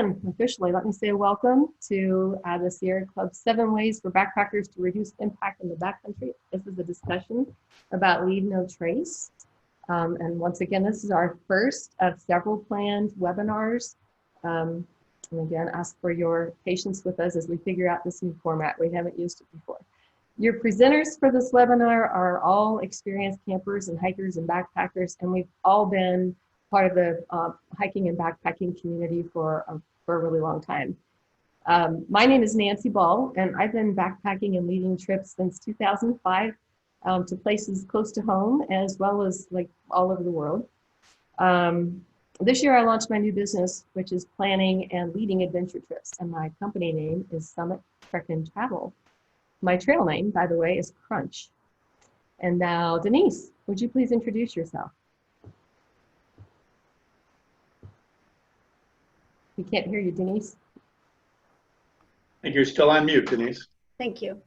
begin officially, let me say welcome to the Sierra Club 7 Ways for Backpackers to Reduce Impact in the Backcountry. This is a discussion about Leave No Trace. And once again, this is our first of several planned webinars. And again, ask for your patience with us as we figure out this new format. We haven't used it before. Your presenters for this webinar are all experienced campers and hikers and backpackers, and we've all been part of the hiking and backpacking community for a really long time. My name is Nancy Ball, and I've been backpacking and leading trips since 2005 to places close to home, as well as like all over the world. This year I launched my new business, which is planning and leading adventure trips, and my company name is Summit Trek and Travel. My trail name, by the way, is Crunch. And now, Denise, would you please introduce yourself? We can't hear you, Denise. I think you're still on mute, Denise. Thank you.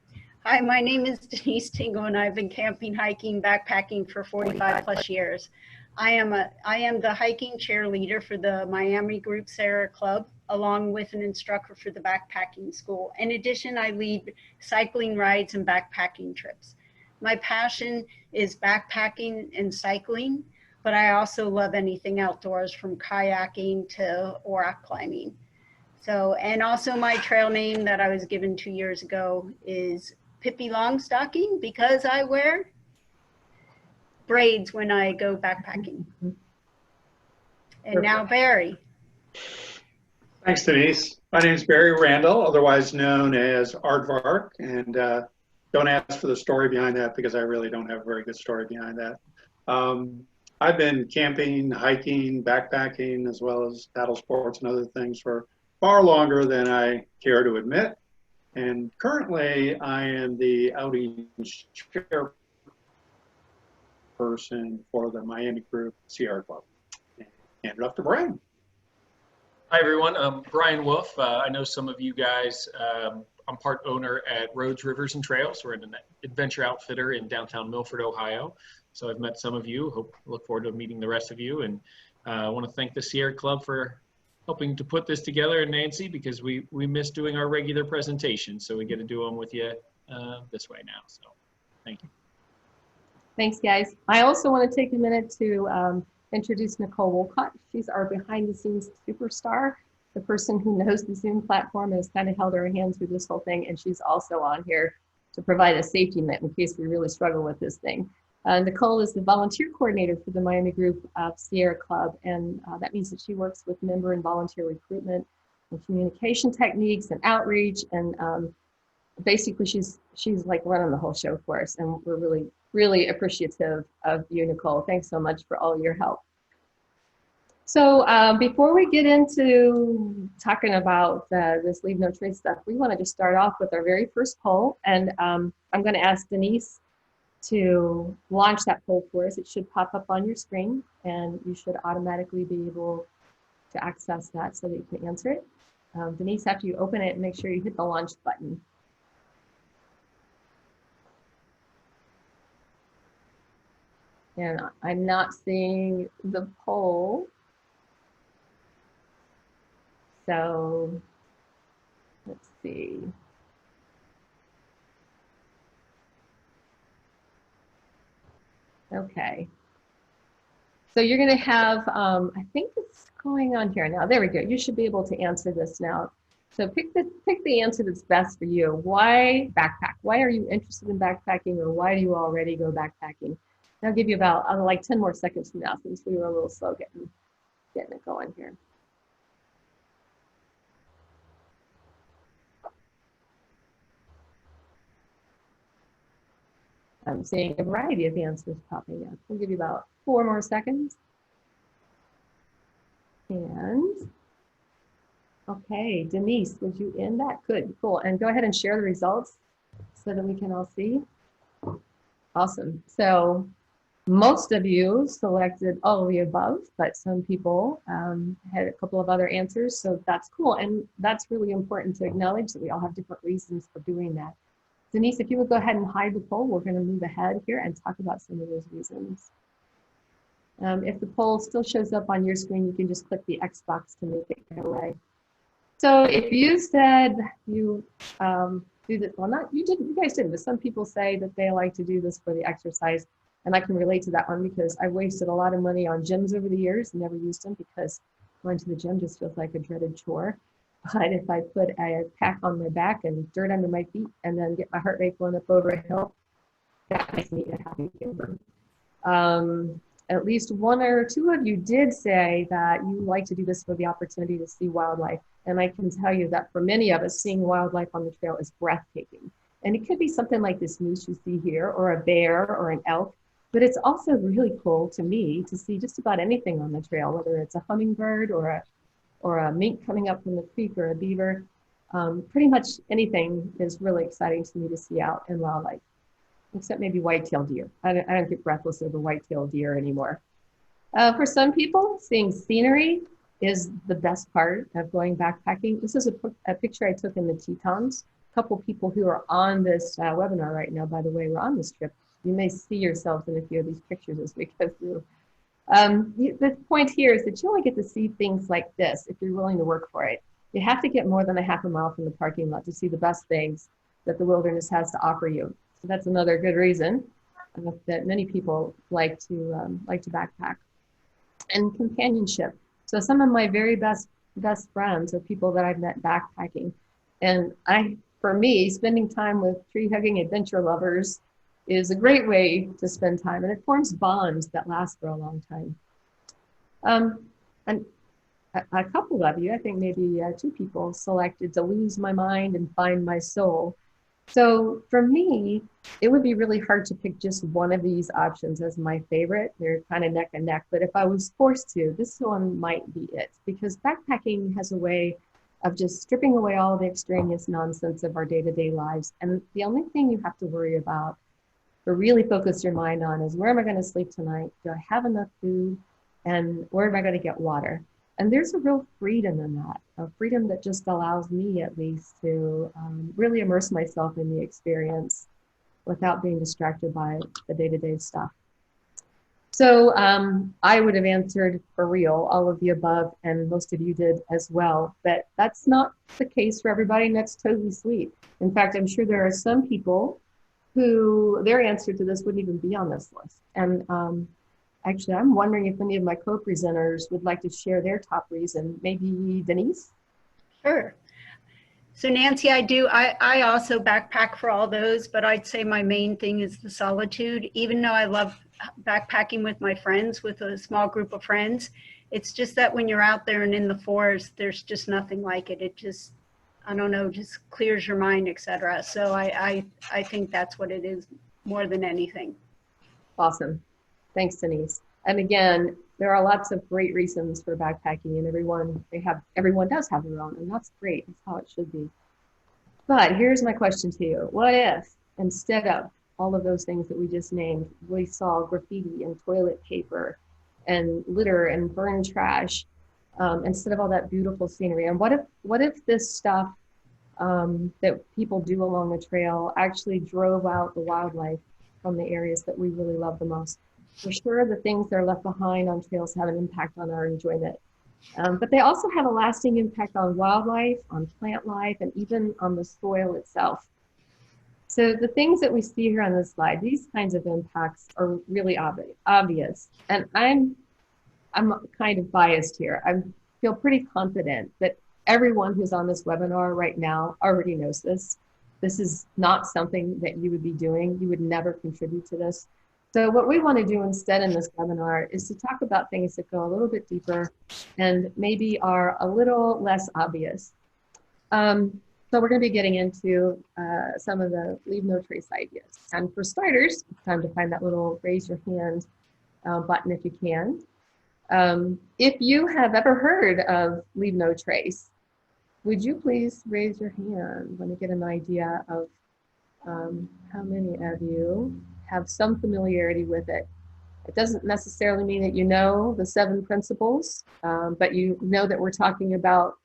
Hi, my name is Denise Tingle, and I've been camping, hiking, backpacking for 45 plus years. I am the hiking cheerleader for the Miami Group Sierra Club, along with an instructor for the backpacking school. In addition, I lead cycling rides and backpacking trips. My passion is backpacking and cycling, but I also love anything outdoors, from kayaking to rock climbing. So, and also my trail name that I was given 2 years ago is Pippi Longstocking, because I wear braids when I go backpacking. And now Barry. Thanks, Denise. My name is Barry Randall, otherwise known as Aardvark, and don't ask for the story behind that because I really don't have a very good story behind that. I've been camping, hiking, backpacking, as well as paddle sports and other things for far longer than I care to admit. And currently, I am the outing chairperson for the Miami Group Sierra Club. And hand it off to Brian. Hi, everyone. I'm Brian Wolf. I know some of you guys. I'm part owner at Roads, Rivers, and Trails. We're an adventure outfitter in downtown Milford, Ohio. So I've met some of you. Look forward to meeting the rest of you. And I want to thank the Sierra Club for helping to put this together, and Nancy, because we miss doing our regular presentations. So we get to do them with you this way now. So thank you. Thanks, guys. I also want to take a minute to introduce Nicole Wolcott. She's our behind-the-scenes superstar, the person who knows the Zoom platform and has kind of held our hand through this whole thing, and she's also on here to provide a safety net in case we really struggle with this thing. Nicole is the volunteer coordinator for the Miami Group Sierra Club, and that means that she works with member and volunteer recruitment and communication techniques and outreach, and basically she's like running the whole show for us, and we're really, really appreciative of you, Nicole. Thanks so much for all your help. So before we get into talking about this Leave No Trace stuff, we want to just start off with our very first poll, and I'm going to ask Denise to launch that poll for us. It should pop up on your screen, and you should automatically be able to access that so that you can answer it. Denise, after you open it, make sure you hit the launch button. And I'm not seeing the poll. So let's see. Okay. So you're going to have, I think it's going on here now. There we go. You should be able to answer this now. So pick the answer that's best for you. Why backpack? Why are you interested in backpacking, or why do you already go backpacking? I'll give you about like 10 more seconds from now, since we were a little slow getting it going here. I'm seeing a variety of answers popping up. We'll give you about 4 more seconds. And, okay, Denise, would you end that? Good, cool. And go ahead and share the results so that we can all see. Awesome. So most of you selected all of the above, but some people had a couple of other answers, so that's cool. And that's really important to acknowledge that we all have different reasons for doing that. Denise, if you would go ahead and hide the poll, we're going to move ahead here and talk about some of those reasons. If the poll still shows up on your screen, you can just click the X box to make it go away. So if you said you do that, well, not you didn't, you guys didn't, but some people say that they like to do this for the exercise, and I can relate to that one because I wasted a lot of money on gyms over the years and never used them because going to the gym just feels like a dreaded chore. But if I put a pack on my back and dirt under my feet and then get my heart rate going up over a hill, that makes me a happy camper. At least one or two of you did say that you like to do this for the opportunity to see wildlife. And I can tell you that for many of us, seeing wildlife on the trail is breathtaking. And it could be something like this moose you see here, or a bear, or an elk. But it's also really cool to me to see just about anything on the trail, whether it's a hummingbird or a mink coming up from the creek or a beaver. Pretty much anything is really exciting to me to see out in wildlife, except maybe white-tailed deer. I don't get breathless over white-tailed deer anymore. For some people, seeing scenery is the best part of going backpacking. This is a picture I took in the Tetons. A couple people who are on this webinar right now, by the way, were on this trip. You may see yourselves in a few of these pictures as we go through. The point here is that you only get to see things like this if you're willing to work for it. You have to get more than a half a mile from the parking lot to see the best things that the wilderness has to offer you. So that's another good reason that many people like to backpack. And companionship. So some of my very best friends are people that I've met backpacking. And for me, spending time with tree-hugging adventure lovers is a great way to spend time, and it forms bonds that last for a long time. And a couple of you, I think maybe two people, selected to lose my mind and find my soul. So for me, it would be really hard to pick just one of these options as my favorite. They're kind of neck and neck, but if I was forced to, this one might be it, because backpacking has a way of just stripping away all the extraneous nonsense of our day-to-day lives. And the only thing you have to worry about or really focus your mind on is, where am I going to sleep tonight? Do I have enough food? And where am I going to get water? And there's a real freedom in that, a freedom that just allows me at least to really immerse myself in the experience without being distracted by the day-to-day stuff. So I would have answered for real all of the above, and most of you did as well, but that's not the case for everybody, and that's totally sweet. In fact, I'm sure there are some people who their answer to this wouldn't even be on this list. And actually, I'm wondering if any of my co-presenters would like to share their top reason. Maybe Denise? Sure. So Nancy, I also backpack for all those, but I'd say my main thing is the solitude. Even though I love backpacking with my friends, with a small group of friends, it's just that when you're out there and in the forest, there's just nothing like it. It just, I don't know, just clears your mind, etc. So I think that's what it is more than anything. Awesome. Thanks, Denise. And again, there are lots of great reasons for backpacking, and everyone does have their own, and that's great. That's how it should be. But here's my question to you. What if, instead of all of those things that we just named, we saw graffiti and toilet paper and litter and burned trash, instead of all that beautiful scenery? And what if this stuff that people do along the trail actually drove out the wildlife from the areas that we really love the most? For sure, the things that are left behind on trails have an impact on our enjoyment, but they also have a lasting impact on wildlife, on plant life, and even on the soil itself. So the things that we see here on this slide, these kinds of impacts are really obvious. And I'm kind of biased here. I feel pretty confident that everyone who's on this webinar right now already knows this. This is not something that you would be doing. You would never contribute to this. So what we want to do instead in this webinar is to talk about things that go a little bit deeper and maybe are a little less obvious. So we're going to be getting into some of the leave no trace ideas. And for starters, it's time to find that little raise your hand button if you can. If you have ever heard of leave no trace, would you please raise your hand? Let me get an idea of how many of you have some familiarity with it. It doesn't necessarily mean that you know the 7 principles, but you know that we're talking about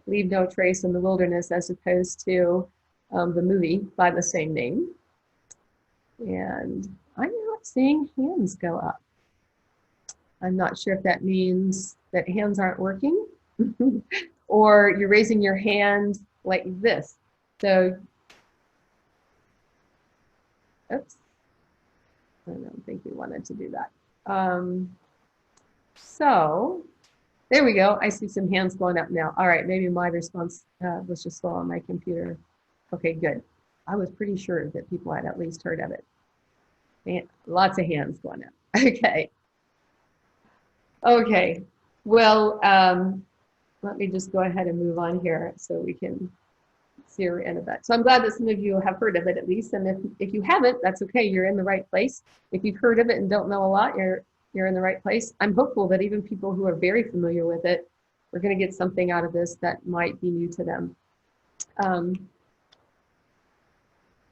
leave no trace in the wilderness as opposed to the movie by the same name. And I'm not seeing hands go up. I'm not sure if that means that hands aren't working or you're raising your hand like this. So, oops, I don't think we wanted to do that. So there we go. I see some hands going up now. All right, maybe my response was just slow on my computer. Okay, good. I was pretty sure that people had at least heard of it. And lots of hands going up. Okay. Okay. Well, let me just go ahead and move on here so we can see her in a bit. So I'm glad that some of you have heard of it at least. And if you haven't, that's okay. You're in the right place. If you've heard of it and don't know a lot, you're in the right place. I'm hopeful that even people who are very familiar with it, we're going to get something out of this that might be new to them.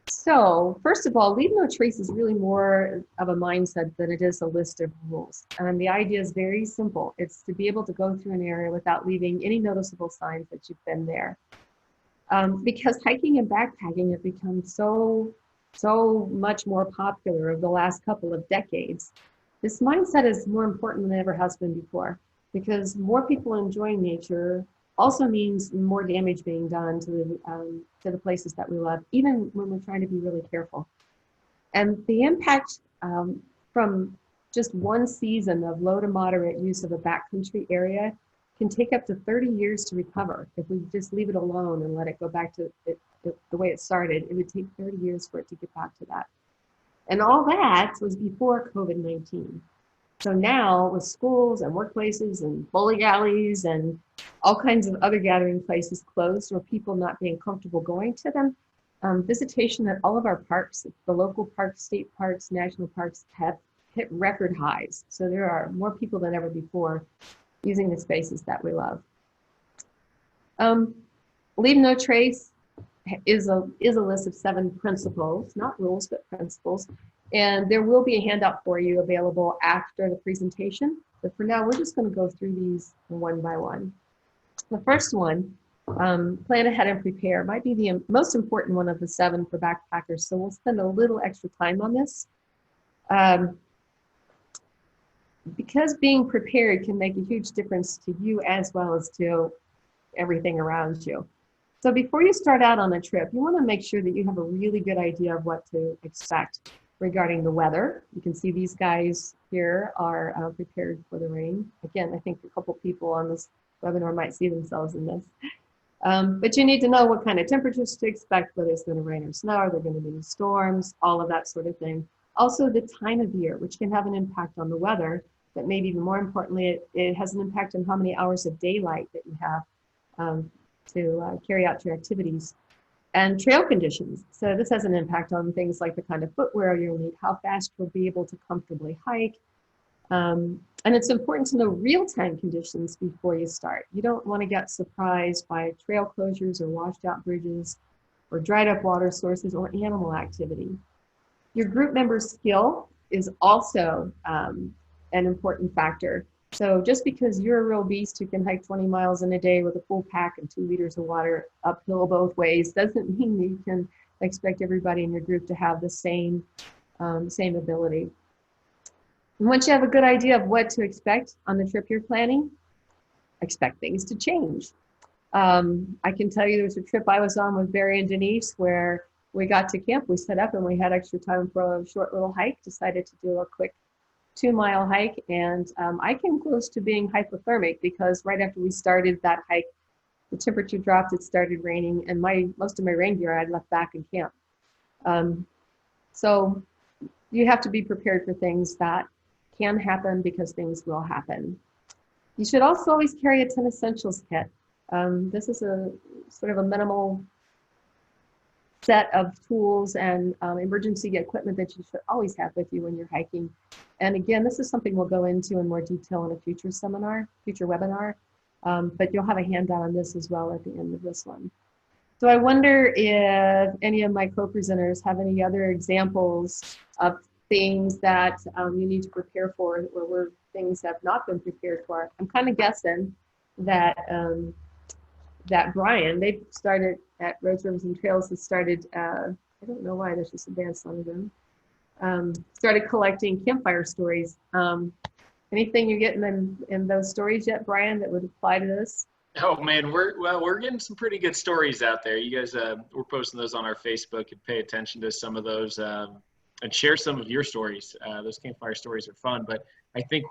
So first of all, leave no trace is really more of a mindset than it is a list of rules. And the idea is very simple. It's to be able to go through an area without leaving any noticeable signs that you've been there. Because hiking and backpacking have become so much more popular over the last couple of decades, this mindset is more important than it ever has been before, because more people enjoying nature also means more damage being done to the places that we love, even when we're trying to be really careful. And the impact from just one season of low to moderate use of a backcountry area can take up to 30 years to recover. If we just leave it alone and let it go back to the way it started, it would take 30 years for it to get back to that. And all that was before COVID-19. So now with schools and workplaces and bowling alleys and all kinds of other gathering places closed or people not being comfortable going to them, visitation at all of our parks, the local parks, state parks, national parks, have hit record highs. So there are more people than ever before using the spaces that we love. Leave no trace is a list of 7 principles, not rules, but principles. And there will be a handout for you available after the presentation. But for now, we're just going to go through these one by one. The first one, plan ahead and prepare, might be the most important one of the 7 for backpackers. So we'll spend a little extra time on this. Because being prepared can make a huge difference to you as well as to everything around you. So before you start out on a trip, you want to make sure that you have a really good idea of what to expect regarding the weather. You can see these guys here are prepared for the rain. Again, I think a couple people on this webinar might see themselves in this. But you need to know what kind of temperatures to expect, whether it's going to rain or snow, are there going to be any storms, all of that sort of thing. Also the time of year, which can have an impact on the weather, but maybe even more importantly, it has an impact on how many hours of daylight that you have to carry out your activities. And trail conditions. So this has an impact on things like the kind of footwear you'll need, how fast you'll be able to comfortably hike. And it's important to know real-time conditions before you start. You don't want to get surprised by trail closures or washed out bridges or dried up water sources or animal activity. Your group member skill is also an important factor. So just because you're a real beast who can hike 20 miles in a day with a full pack and 2 liters of water uphill both ways doesn't mean that you can expect everybody in your group to have the same ability. And once you have a good idea of what to expect on the trip you're planning, expect things to change. I can tell you there was a trip I was on with Barry and Denise where we got to camp, we set up and we had extra time for a short little hike, decided to do a quick 2-mile hike, and I came close to being hypothermic because right after we started that hike, the temperature dropped, it started raining, and most of my rain gear I had left back in camp. So you have to be prepared for things that can happen because things will happen. You should also always carry a 10 essentials kit. This is a sort of a minimal set of tools and emergency equipment that you should always have with you when you're hiking. And again, this is something we'll go into in more detail in a future webinar, but you'll have a handout on this as well at the end of this one. So I wonder if any of my co-presenters have any other examples of things that you need to prepare for or where things have not been prepared for. I'm kind of guessing that that Brian, they started at Roads, Rivers, and Trails, has started, I don't know why, there's just a dance on them, started collecting campfire stories. Anything you're getting in those stories yet, Brian, that would apply to this? Oh man, we're getting some pretty good stories out there. You guys, we're posting those on our Facebook, and pay attention to some of those, and share some of your stories. Those campfire stories are fun, but I think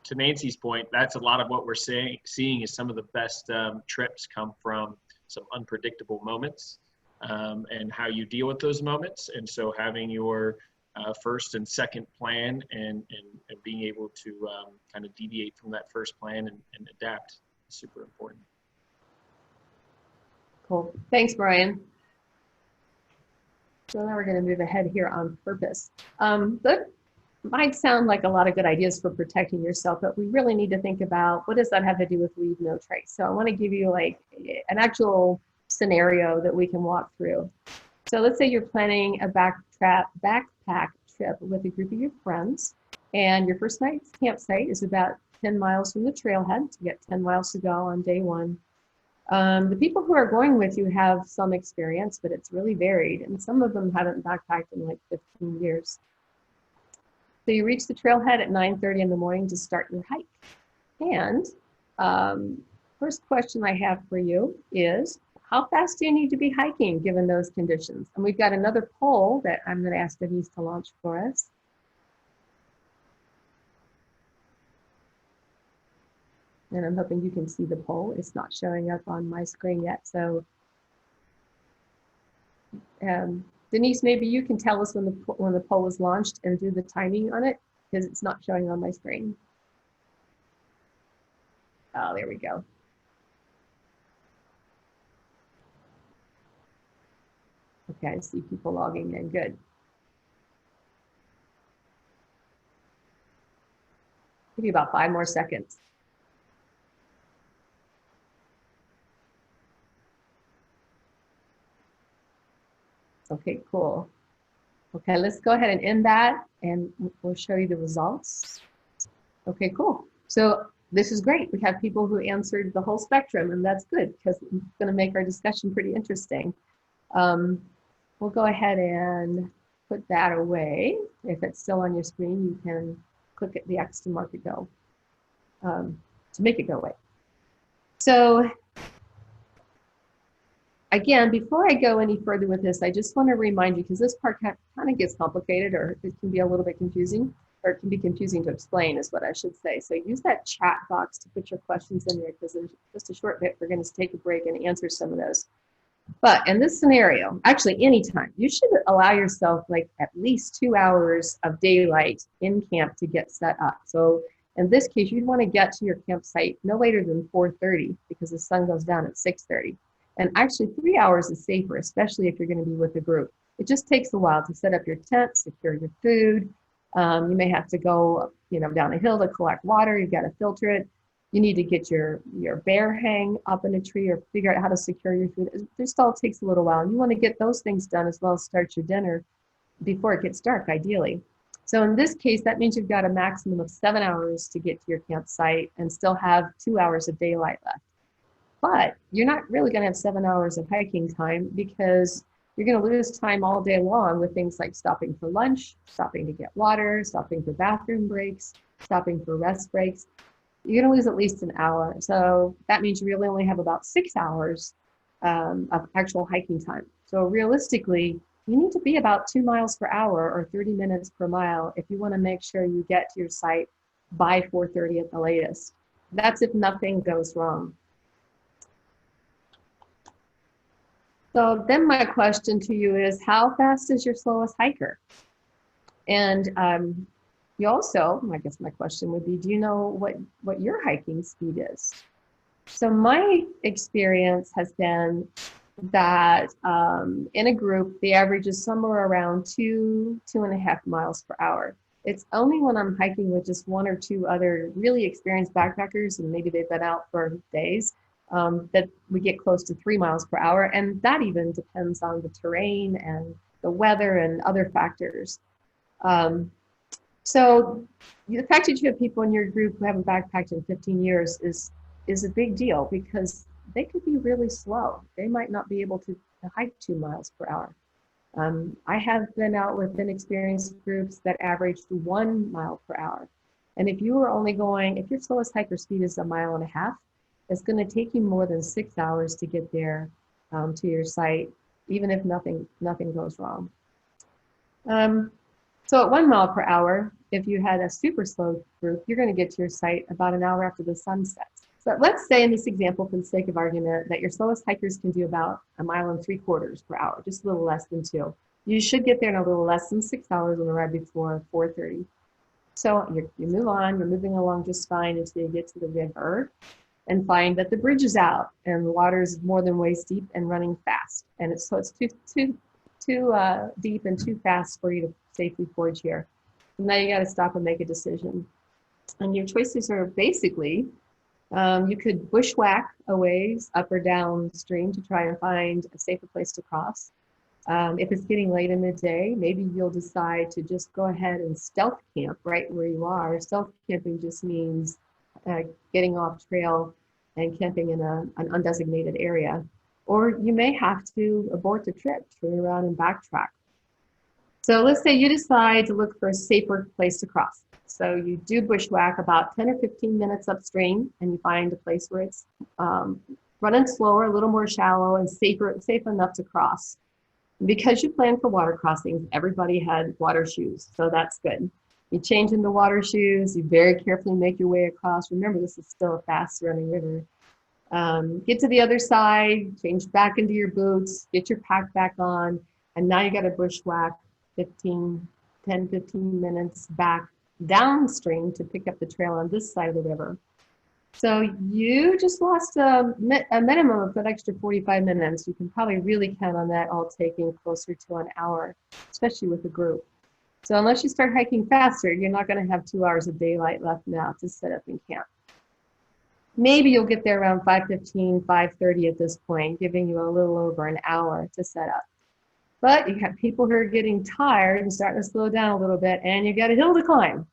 to Nancy's point, that's a lot of what we're seeing is some of the best trips come from some unpredictable moments, and how you deal with those moments. And so having your first and second plan, and being able to kind of deviate from that first plan and adapt is super important. Cool. Thanks, Brian. So now we're going to move ahead here on purpose. That might sound like a lot of good ideas for protecting yourself, but we really need to think about what does that have to do with leave no trace. So I want to give you like an actual scenario that we can walk through. So let's say you're planning a backpack trip with a group of your friends, and your first night's campsite is about 10 miles from the trailhead. So you get 10 miles to go on day one. The people who are going with you have some experience, but it's really varied, and some of them haven't backpacked in like 15 years. So you reach the trailhead at 9:30 in the morning to start your hike. And first question I have for you is, how fast do you need to be hiking given those conditions? And we've got another poll that I'm going to ask Denise to launch for us. And I'm hoping you can see the poll. It's not showing up on my screen yet. So Denise, maybe you can tell us when the poll was launched and do the timing on it, because it's not showing on my screen. Oh, there we go. Okay, I see people logging in. Good. Give you about 5 more seconds. Okay, cool. Okay, let's go ahead and end that, and we'll show you the results. Okay, cool. So this is great. We have people who answered the whole spectrum, and that's good because it's going to make our discussion pretty interesting. We'll go ahead and put that away. If it's still on your screen, you can click at the X to mark it go, to make it go away. So again, before I go any further with this, I just want to remind you, because this part kind of gets complicated, or it can be a little bit confusing, or it can be confusing to explain is what I should say. So use that chat box to put your questions in there, because in just a short bit, we're going to take a break and answer some of those. But in this scenario, actually anytime, you should allow yourself like at least 2 hours of daylight in camp to get set up. So in this case, you'd want to get to your campsite no later than 4:30, because the sun goes down at 6:30. And actually 3 hours is safer, especially if you're going to be with a group. It just takes a while to set up your tent, secure your food. You may have to go, down a hill to collect water. You've got to filter it. You need to get your bear hang up in a tree, or figure out how to secure your food. It just all takes a little while. And you want to get those things done as well as start your dinner before it gets dark, ideally. So in this case, that means you've got a maximum of 7 hours to get to your campsite and still have 2 hours of daylight left. But you're not really going to have 7 hours of hiking time, because you're going to lose time all day long with things like stopping for lunch, stopping to get water, stopping for bathroom breaks, stopping for rest breaks. You're going to lose at least an hour. So that means you really only have about 6 hours of actual hiking time. So realistically, you need to be about 2 miles per hour, or 30 minutes per mile, if you want to make sure you get to your site by 4:30 at the latest. That's if nothing goes wrong. So then my question to you is, how fast is your slowest hiker? And you also, I guess my question would be, do you know what your hiking speed is? So my experience has been that in a group, the average is somewhere around 2.5 miles per hour. It's only when I'm hiking with just 1 or 2 other really experienced backpackers, and maybe they've been out for days, that we get close to 3 miles per hour. And that even depends on the terrain and the weather and other factors. So the fact that you have people in your group who haven't backpacked in 15 years is a big deal, because they could be really slow. They might not be able to hike 2 miles per hour. I have been out with inexperienced groups that averaged 1 mile per hour. And if you were only going, if your slowest hiker speed is 1.5 miles, it's going to take you more than 6 hours to get there to your site, even if nothing goes wrong. So at 1 mile per hour, if you had a super slow group, you're going to get to your site about an hour after the sun sets. So let's say in this example, for the sake of argument, that your slowest hikers can do about 1.75 miles per hour, just a little less than 2. You should get there in a little less than 6 hours on the ride before 4:30. So you move on, you're moving along just fine until you get to the river and find that the bridge is out and the water is more than waist deep and running fast. And it's too deep and too fast for you to safely forge here. So now you got to stop and make a decision. And your choices are basically, you could bushwhack a ways up or downstream to try and find a safer place to cross. If it's getting late in the day, maybe you'll decide to just go ahead and stealth camp right where you are. Stealth camping just means getting off trail and camping in an undesignated area. Or you may have to abort the trip, turn around and backtrack. So let's say you decide to look for a safer place to cross. So you do bushwhack about 10 or 15 minutes upstream, and you find a place where it's running slower, a little more shallow, and safe enough to cross. Because you planned for water crossings, everybody had water shoes, so that's good. You change into water shoes, you very carefully make your way across. Remember, this is still a fast running river. Get to the other side, change back into your boots, get your pack back on, and now you got to bushwhack 10, 15 minutes back downstream to pick up the trail on this side of the river. So you just lost a minimum of an extra 45 minutes. You can probably really count on that all taking closer to an hour, especially with a group. So unless you start hiking faster, you're not going to have 2 hours of daylight left now to set up and camp. Maybe you'll get there around 5:15, 5:30 at this point, giving you a little over an hour to set up. But you have people who are getting tired and starting to slow down a little bit, and you got a hill to climb.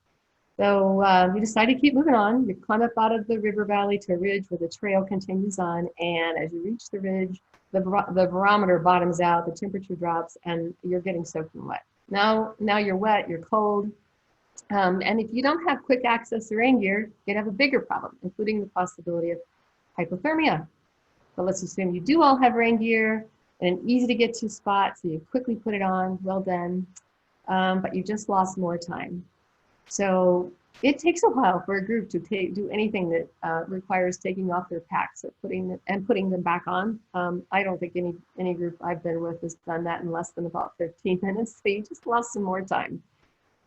So you decide to keep moving on. You climb up out of the river valley to a ridge where the trail continues on. And as you reach the ridge, the barometer bottoms out, the temperature drops, and you're getting soaking wet. Now you're wet, you're cold. And if you don't have quick access to rain gear, you'd have a bigger problem, including the possibility of hypothermia. But let's assume you do all have rain gear and an easy to get to spot, so you quickly put it on, well done. But you just lost more time. So it takes a while for a group to do anything that requires taking off their packs or putting them back on. I don't think any group I've been with has done that in less than about 15 minutes. So you just lost some more time.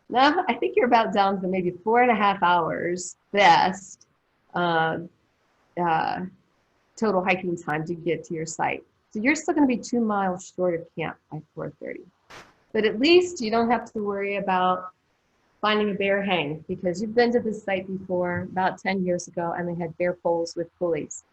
Now I think you're about down to maybe 4.5 hours best total hiking time to get to your site. So you're still going to be 2 miles short of camp by 4:30. But at least you don't have to worry about finding a bear hang, because you've been to this site before about 10 years ago, and they had bear poles with pulleys,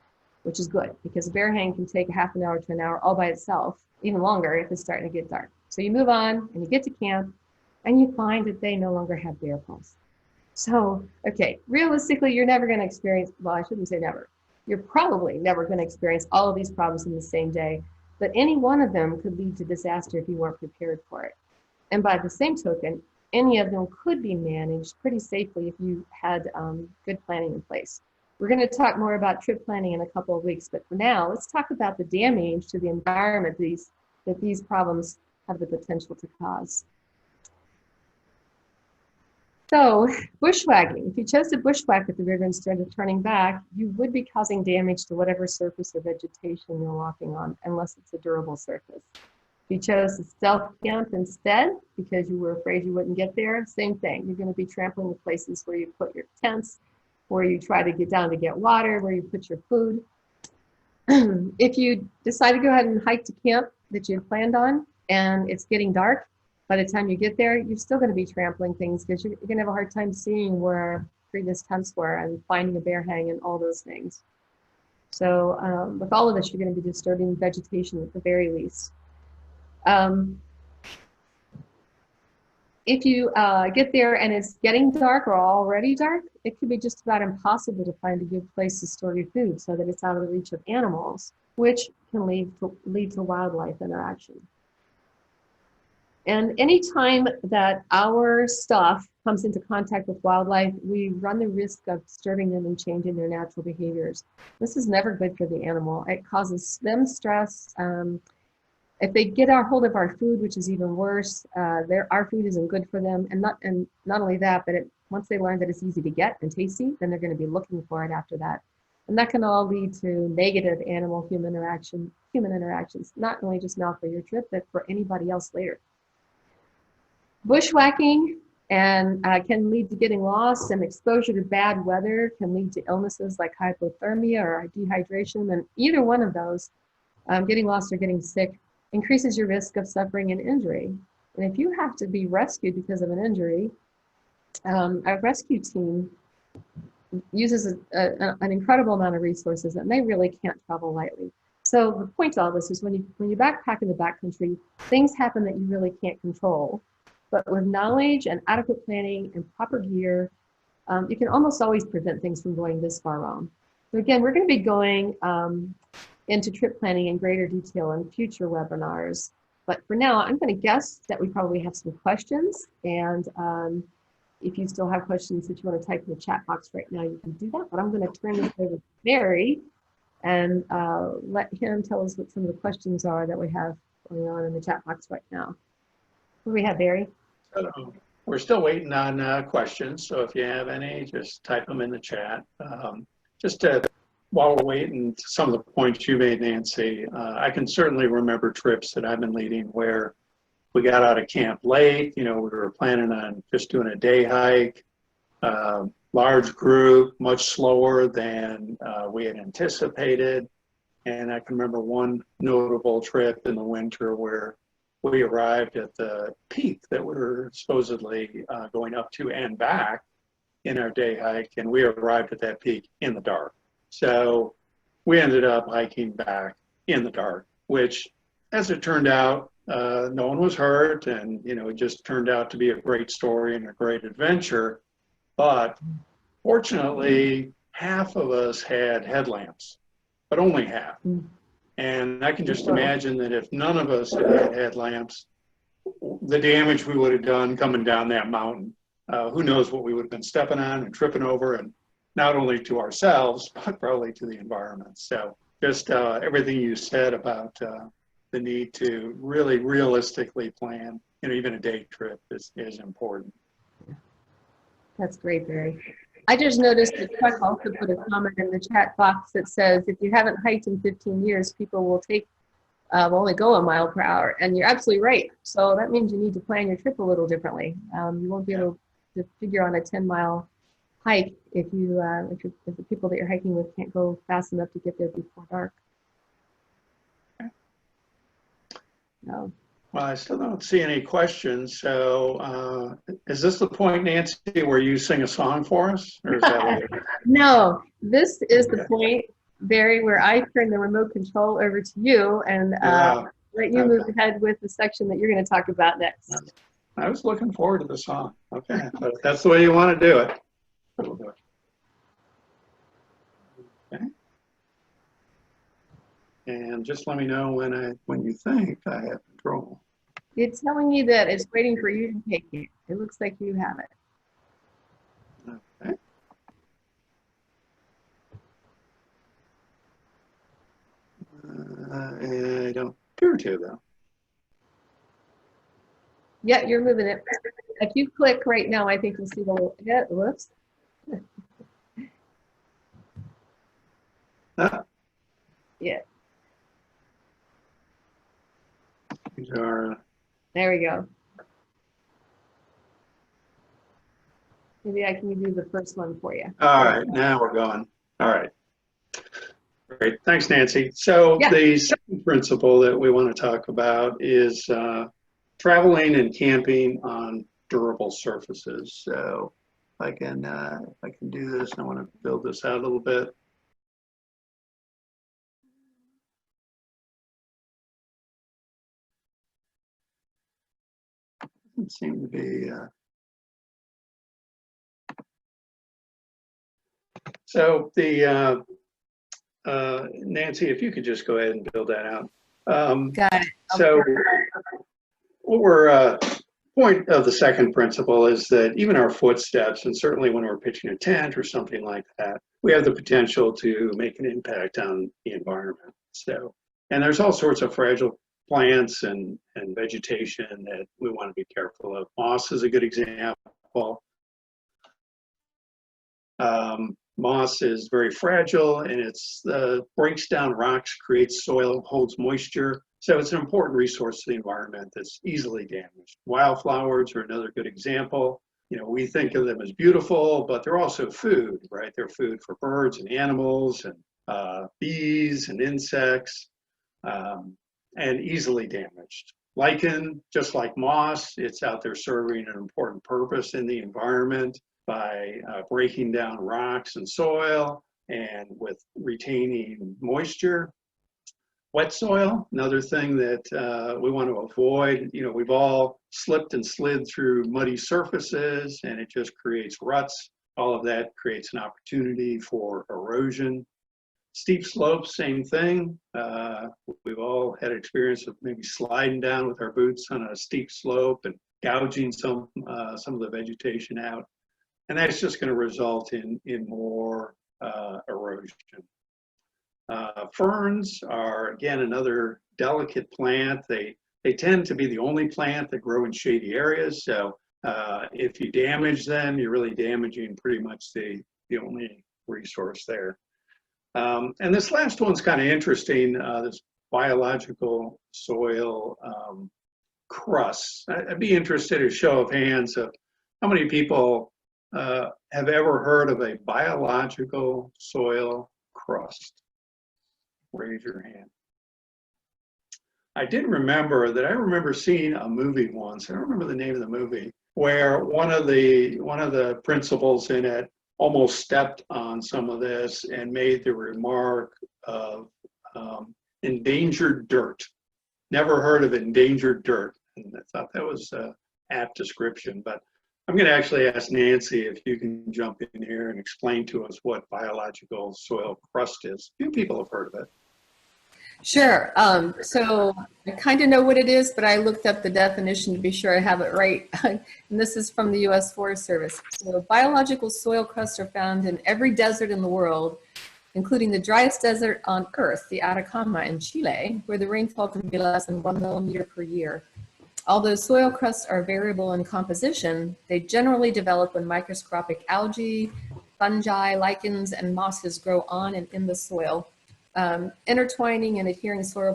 which is good because a bear hang can take half an hour to an hour all by itself, even longer if it's starting to get dark. So you move on and you get to camp and you find that they no longer have bear poles. So, okay, realistically, you're never going to experience, well, I shouldn't say never. You're probably never going to experience all of these problems in the same day, but any one of them could lead to disaster if you weren't prepared for it. And by the same token, any of them could be managed pretty safely if you had good planning in place. We're going to talk more about trip planning in a couple of weeks, but for now, let's talk about the damage to the environment that these problems have the potential to cause. So, bushwhacking. If you chose to bushwhack at the river instead of turning back, you would be causing damage to whatever surface or vegetation you're walking on, unless it's a durable surface. If you chose to stealth camp instead because you were afraid you wouldn't get there, same thing. You're going to be trampling the places where you put your tents, where you try to get down to get water, where you put your food. If you decide to go ahead and hike to camp that you had planned on and it's getting dark, by the time you get there, you're still going to be trampling things because you're going to have a hard time seeing where previous tents were and finding a bear hang and all those things. So with all of this, you're going to be disturbing vegetation at the very least. If you get there and it's getting dark or already dark, it could be just about impossible to find a good place to store your food so that it's out of the reach of animals, which can lead to wildlife interaction. And anytime that our stuff comes into contact with wildlife, we run the risk of disturbing them and changing their natural behaviors. This is never good for the animal. It causes them stress. If they get a hold of our food, which is even worse, our food isn't good for them. And not only that, but once they learn that it's easy to get and tasty, then they're going to be looking for it after that. And that can all lead to negative animal-human interactions, not only just now for your trip, but for anybody else later. Bushwhacking can lead to getting lost, and exposure to bad weather can lead to illnesses like hypothermia or dehydration. And either one of those, getting lost or getting sick, increases your risk of suffering an injury. And if you have to be rescued because of an injury, a rescue team uses an incredible amount of resources, and they really can't travel lightly. So the point of all this is when you backpack in the backcountry, things happen that you really can't control. But with knowledge and adequate planning and proper gear, you can almost always prevent things from going this far wrong. So again, we're going to be going into trip planning in greater detail in future webinars. But for now, I'm going to guess that we probably have some questions. And if you still have questions that you want to type in the chat box right now, you can do that. But I'm going to turn this over to Barry and let him tell us what some of the questions are that we have going on in the chat box right now. What do we have, Barry? We're still waiting on questions, so if you have any, just type them in the chat. While we're waiting, some of the points you made, Nancy, I can certainly remember trips that I've been leading where we got out of camp late. We were planning on just doing a day hike, large group, much slower than we had anticipated. And I can remember one notable trip in the winter where we arrived at the peak that we were supposedly going up to and back in our day hike, and we arrived at that peak in the dark. So we ended up hiking back in the dark, which, as it turned out, no one was hurt, and it just turned out to be a great story and a great adventure. But fortunately, half of us had headlamps, but only half. And I can just imagine that if none of us had headlamps, the damage we would have done coming down that mountain. Who knows what we would have been stepping on and tripping over, and not only to ourselves, but probably to the environment. So just everything you said about the need to really realistically plan, even a day trip is important. That's great, Barry. I just noticed that Chuck also put a comment in the chat box that says, if you haven't hiked in 15 years, people will only go a mile per hour. And you're absolutely right. So that means you need to plan your trip a little differently. You won't be able to figure on a 10-mile hike if the people that you're hiking with can't go fast enough to get there before dark. No. Well, I still don't see any questions. So is this the point, Nancy, where you sing a song for us? Or is that later? No, this is the point, Barry, where I turn the remote control over to you and let you move ahead with the section that you're going to talk about next. I was looking forward to the song. Okay, but if that's the way you want to do it, we'll do it. Okay. And just let me know when you think I have control. It's telling me that it's waiting for you to take it. It looks like you have it. Okay. I don't appear to, though. Yeah, you're moving it. If you click right now, I think you'll see the little, whoops. Yeah. These are. There we go. Maybe I can do the first one for you. All right, now we're going. All right. Great. Thanks, Nancy. So the second principle that we want to talk about is traveling and camping on durable surfaces. So if I can do this, I want to build this out a little bit. Doesn't seem to be. So the Nancy, if you could just go ahead and build that out. Got it. So what we're point of the second principle is that even our footsteps, and certainly when we're pitching a tent or something like that, we have the potential to make an impact on the environment. So, and there's all sorts of fragile plants and vegetation that we want to be careful of. Moss is a good example. Moss is very fragile, and it's breaks down rocks, creates soil, holds moisture. So it's an important resource to the environment that's easily damaged. Wildflowers are another good example. You know, we think of them as beautiful, but they're also food, right? They're food for birds and animals and bees and insects, and easily damaged. Lichen, just like moss, it's out there serving an important purpose in the environment by breaking down rocks and soil and with retaining moisture. Wet soil, another thing that we want to avoid. You know, we've all slipped and slid through muddy surfaces and it just creates ruts. All of that creates an opportunity for erosion. Steep slopes, same thing. We've all had experience of maybe sliding down with our boots on a steep slope and gouging some of the vegetation out. And that's just going to result in more erosion. Ferns are, again, another delicate plant. They tend to be the only plant that grow in shady areas. So if you damage them, you're really damaging pretty much the only resource there. And this last one's kind of interesting, this biological soil crust. I'd be interested in a show of hands of how many people have ever heard of a biological soil crust. Raise your hand. I did remember that I remember seeing a movie once. I don't remember the name of the movie, where one of the principals in it almost stepped on some of this and made the remark of endangered dirt. Never heard of endangered dirt. And I thought that was an apt description, but I'm going to actually ask Nancy if you can jump in here and explain to us what biological soil crust is. Few people have heard of it. Sure. So I kind of know what it is, but I looked up the definition to be sure I have it right. And this is from the U.S. Forest Service. So biological soil crusts are found in every desert in the world, including the driest desert on Earth, the Atacama in Chile, where the rainfall can be less than 1 millimeter per year. Although soil crusts are variable in composition, they generally develop when microscopic algae, fungi, lichens, and mosses grow on and in the soil, intertwining and adhering soil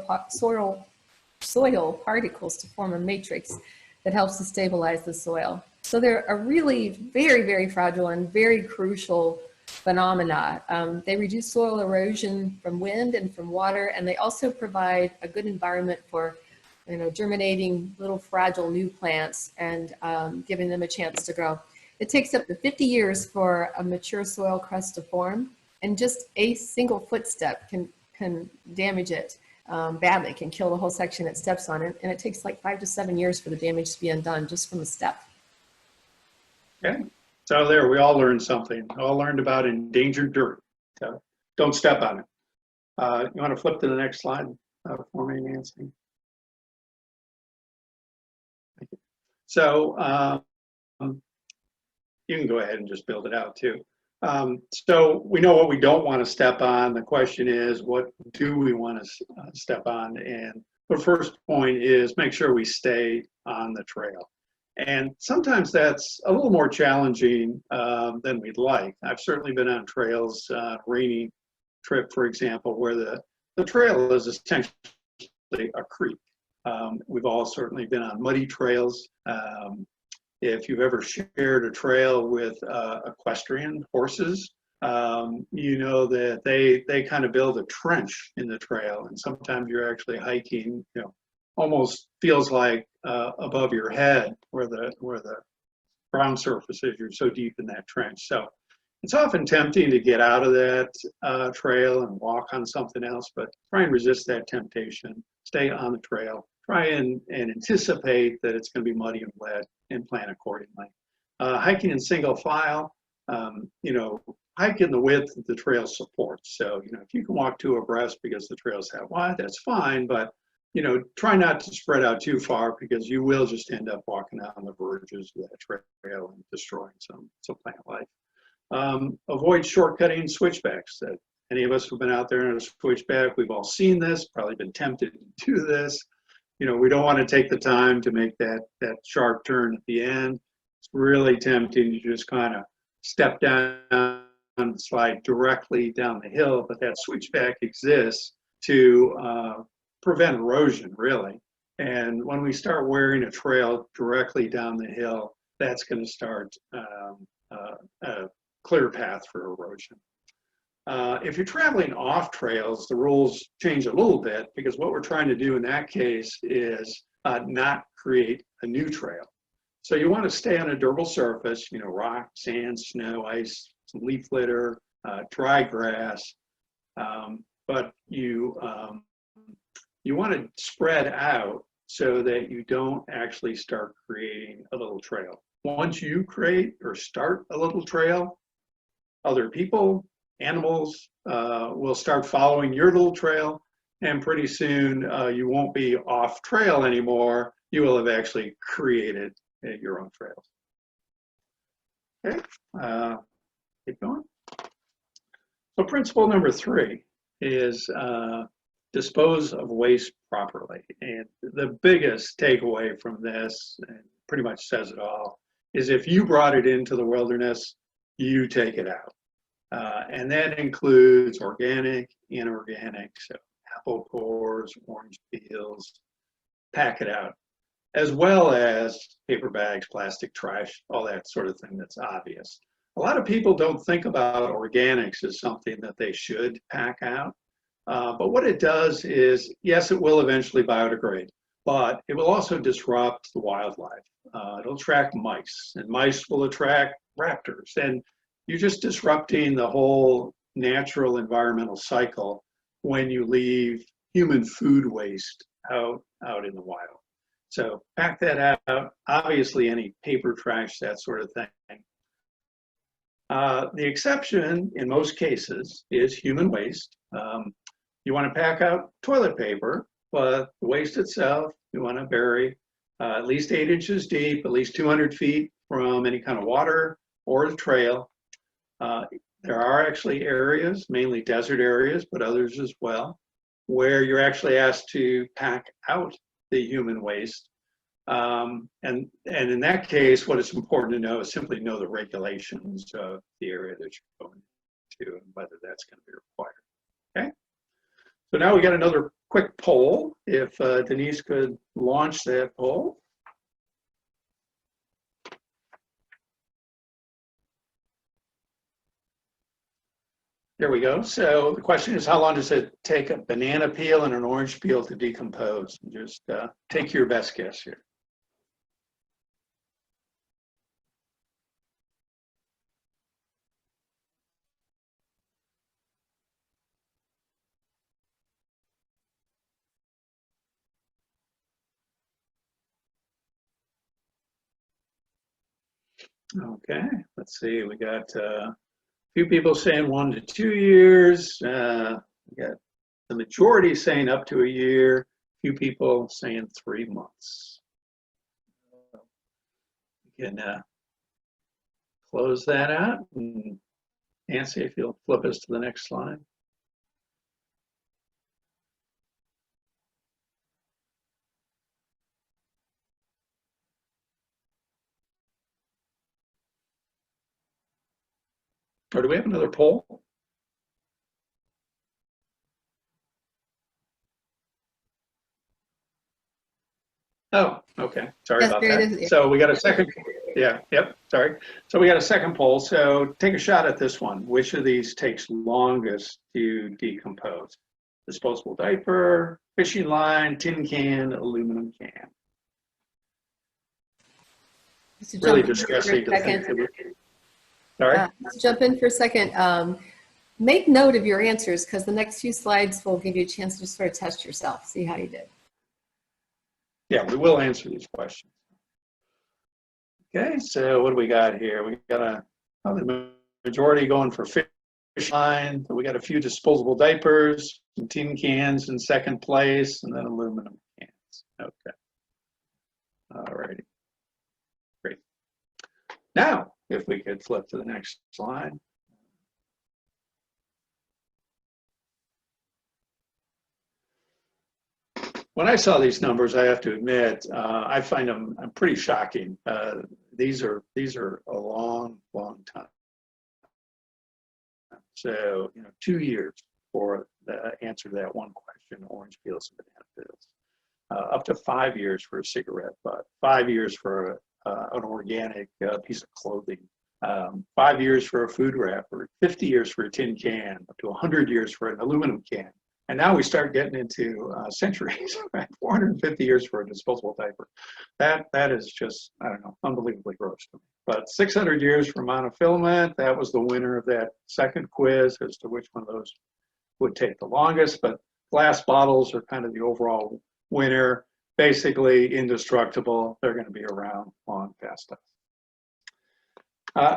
particles to form a matrix that helps to stabilize the soil. So they're a really very, very fragile and very crucial phenomena. They reduce soil erosion from wind and from water, and they also provide a good environment for germinating little fragile new plants and giving them a chance to grow. It takes up to 50 years for a mature soil crust to form, and just a single footstep can damage it badly, can kill the whole section it steps on, and it takes like 5 to 7 years for the damage to be undone just from a step. Okay, so there, we all learned something. All learned about endangered dirt. So don't step on it. You want to flip to the next slide for me, Nancy? Thank you. So you can go ahead and just build it out too. So we know what we don't want to step on. The question is, what do we want to step on? And the first point is make sure we stay on the trail. And sometimes that's a little more challenging than we'd like. I've certainly been on trails, rainy trip, for example, where the trail is essentially a creek. We've all certainly been on muddy trails. If you've ever shared a trail with equestrian horses, you know that they kind of build a trench in the trail, and sometimes you're actually hiking, almost feels like above your head where the ground surface is. You're so deep in that trench. So it's often tempting to get out of that trail and walk on something else, but try and resist that temptation. Stay on the trail. Try and anticipate that it's going to be muddy and wet and plan accordingly. Hiking in single file, hike in the width that the trail supports. So, if you can walk 2 abreast because the trail's that wide, that's fine, but you know, try not to spread out too far because you will just end up walking out on the verges of that trail and destroying some plant life. Avoid shortcutting switchbacks. That any of us who've been out there in a switchback, we've all seen this, probably been tempted to do this. You know, we don't want to take the time to make that sharp turn at the end. It's really tempting to just kind of step down and slide directly down the hill, but that switchback exists to prevent erosion, really. And when we start wearing a trail directly down the hill, that's going to start a clear path for erosion. If you're traveling off trails, the rules change a little bit because what we're trying to do in that case is not create a new trail. So you want to stay on a durable surface, you know, rock, sand, snow, ice, some leaf litter, dry grass, but you want to spread out so that you don't actually start creating a little trail. Once you create or start a little trail, other people, animals will start following your little trail, and pretty soon you won't be off trail anymore. You will have actually created your own trails. Okay, keep going. So principle number 3 is dispose of waste properly. And the biggest takeaway from this, and pretty much says it all, is if you brought it into the wilderness, you take it out. And that includes organic, inorganic, so apple cores, orange peels, pack it out, as well as paper bags, plastic trash, all that sort of thing that's obvious. A lot of people don't think about organics as something that they should pack out. But what it does is, yes, it will eventually biodegrade, but it will also disrupt the wildlife. It'll attract mice, and mice will attract raptors. And you're just disrupting the whole natural environmental cycle when you leave human food waste out in the wild. So pack that out. Obviously, any paper, trash, that sort of thing. The exception in most cases is human waste. You want to pack out toilet paper, but the waste itself you want to bury at least 8 inches deep, at least 200 feet from any kind of water or the trail. There are actually areas, mainly desert areas, but others as well, where you're actually asked to pack out the human waste. And in that case, what is important to know is simply know the regulations of the area that you're going to and whether that's going to be required. Okay. So now we got another quick poll. If Denise could launch that poll. There we go. So the question is, how long does it take a banana peel and an orange peel to decompose? Just take your best guess here. Okay, let's see. We got a few people saying 1 to 2 years. We got the majority saying up to a year. A few people saying 3 months. You can close that out. And Nancy, if you'll flip us to the next slide. Or do we have another poll? Oh, okay. Sorry about that. So we got a second. Yeah, yep, sorry. So we got a second poll. So take a shot at this one. Which of these takes longest to decompose? Disposable diaper, fishing line, tin can, aluminum can. Really distressing to think of it. Sorry? Let's jump in for a second. Make note of your answers because the next few slides will give you a chance to sort of test yourself, see how you did. Yeah, we will answer these questions. Okay, so what do we got here? We got the majority going for line. We got a few disposable diapers, some tin cans in second place, and then aluminum cans. Okay. All righty. Great. Now, if we could flip to the next slide. When I saw these numbers, I have to admit, I find them pretty shocking. These are a long, long time. So, 2 years for the answer to that one question: orange peels and banana peels. Up to 5 years for a cigarette butt. 5 years for an organic piece of clothing. 5 years for a food wrapper. 50 years for a tin can. Up to 100 years for an aluminum can. And now we start getting into centuries, right? 450 years for a disposable diaper. That is just, I don't know, unbelievably gross to me. But 600 years for monofilament, that was the winner of that second quiz as to which one of those would take the longest. But glass bottles are kind of the overall winner. Basically indestructible. They're going to be around long past us.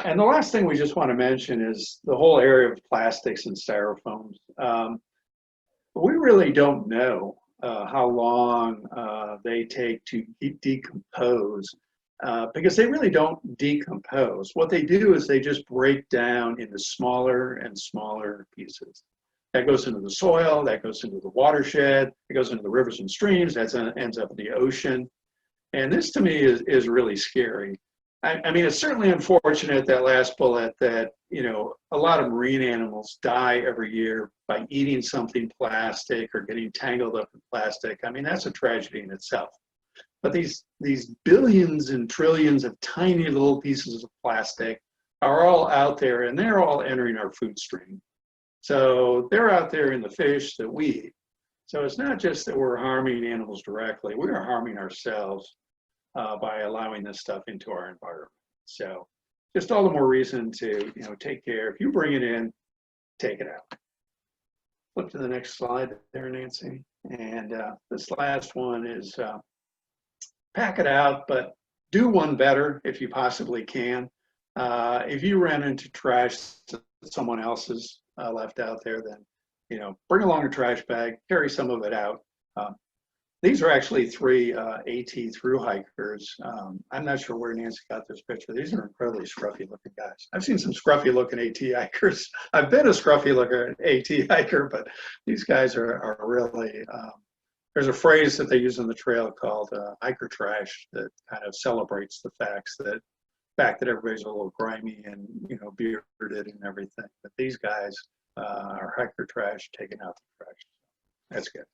And the last thing we just want to mention is the whole area of plastics and styrofoams. We really don't know how long they take to decompose because they really don't decompose. What they do is they just break down into smaller and smaller pieces. That goes into the soil, that goes into the watershed, it goes into the rivers and streams, that ends up in the ocean. And this to me is really scary. I mean, it's certainly unfortunate, that last bullet, that, a lot of marine animals die every year by eating something plastic or getting tangled up in plastic. I mean, that's a tragedy in itself. But these billions and trillions of tiny little pieces of plastic are all out there, and they're all entering our food stream. So they're out there in the fish that we eat. So it's not just that we're harming animals directly, we are harming ourselves by allowing this stuff into our environment. So just all the more reason to take care. If you bring it in, take it out. Flip to the next slide there, Nancy. And this last one is pack it out, but do one better if you possibly can. If you ran into trash that someone else's left out there, then bring along a trash bag, carry some of it out. These are actually 3 AT through hikers. I'm not sure where Nancy got this picture. These are incredibly scruffy looking guys. I've seen some scruffy looking AT hikers. I've been a scruffy looking AT hiker, but these guys are really, there's a phrase that they use on the trail called hiker trash that kind of celebrates the fact that everybody's a little grimy and bearded and everything. But these guys are hiker trash, taking out the trash. That's good.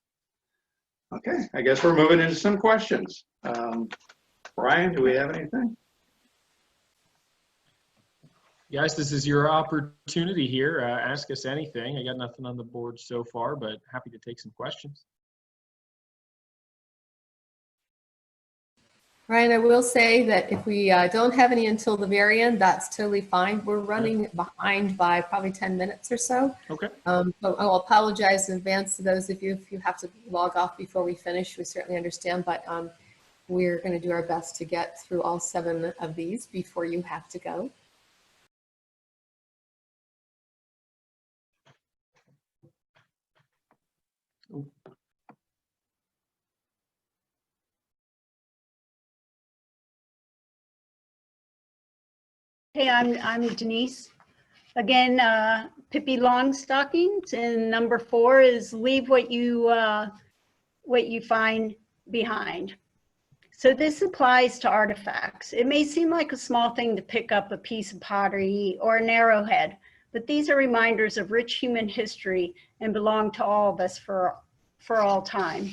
Okay, I guess we're moving into some questions. Brian, do we have anything? Guys, this is your opportunity here. Ask us anything. I got nothing on the board so far, but happy to take some questions. Ryan, I will say that if we don't have any until the very end, that's totally fine. We're running behind by probably 10 minutes or so. Okay. So I'll apologize in advance to those of you if you have to log off before we finish. We certainly understand, but we're going to do our best to get through all 7 of these before you have to go. Hey, I'm Denise. Again, Pippi Longstockings, and number 4 is leave what you find behind. So this applies to artifacts. It may seem like a small thing to pick up a piece of pottery or an arrowhead, but these are reminders of rich human history and belong to all of us for all time.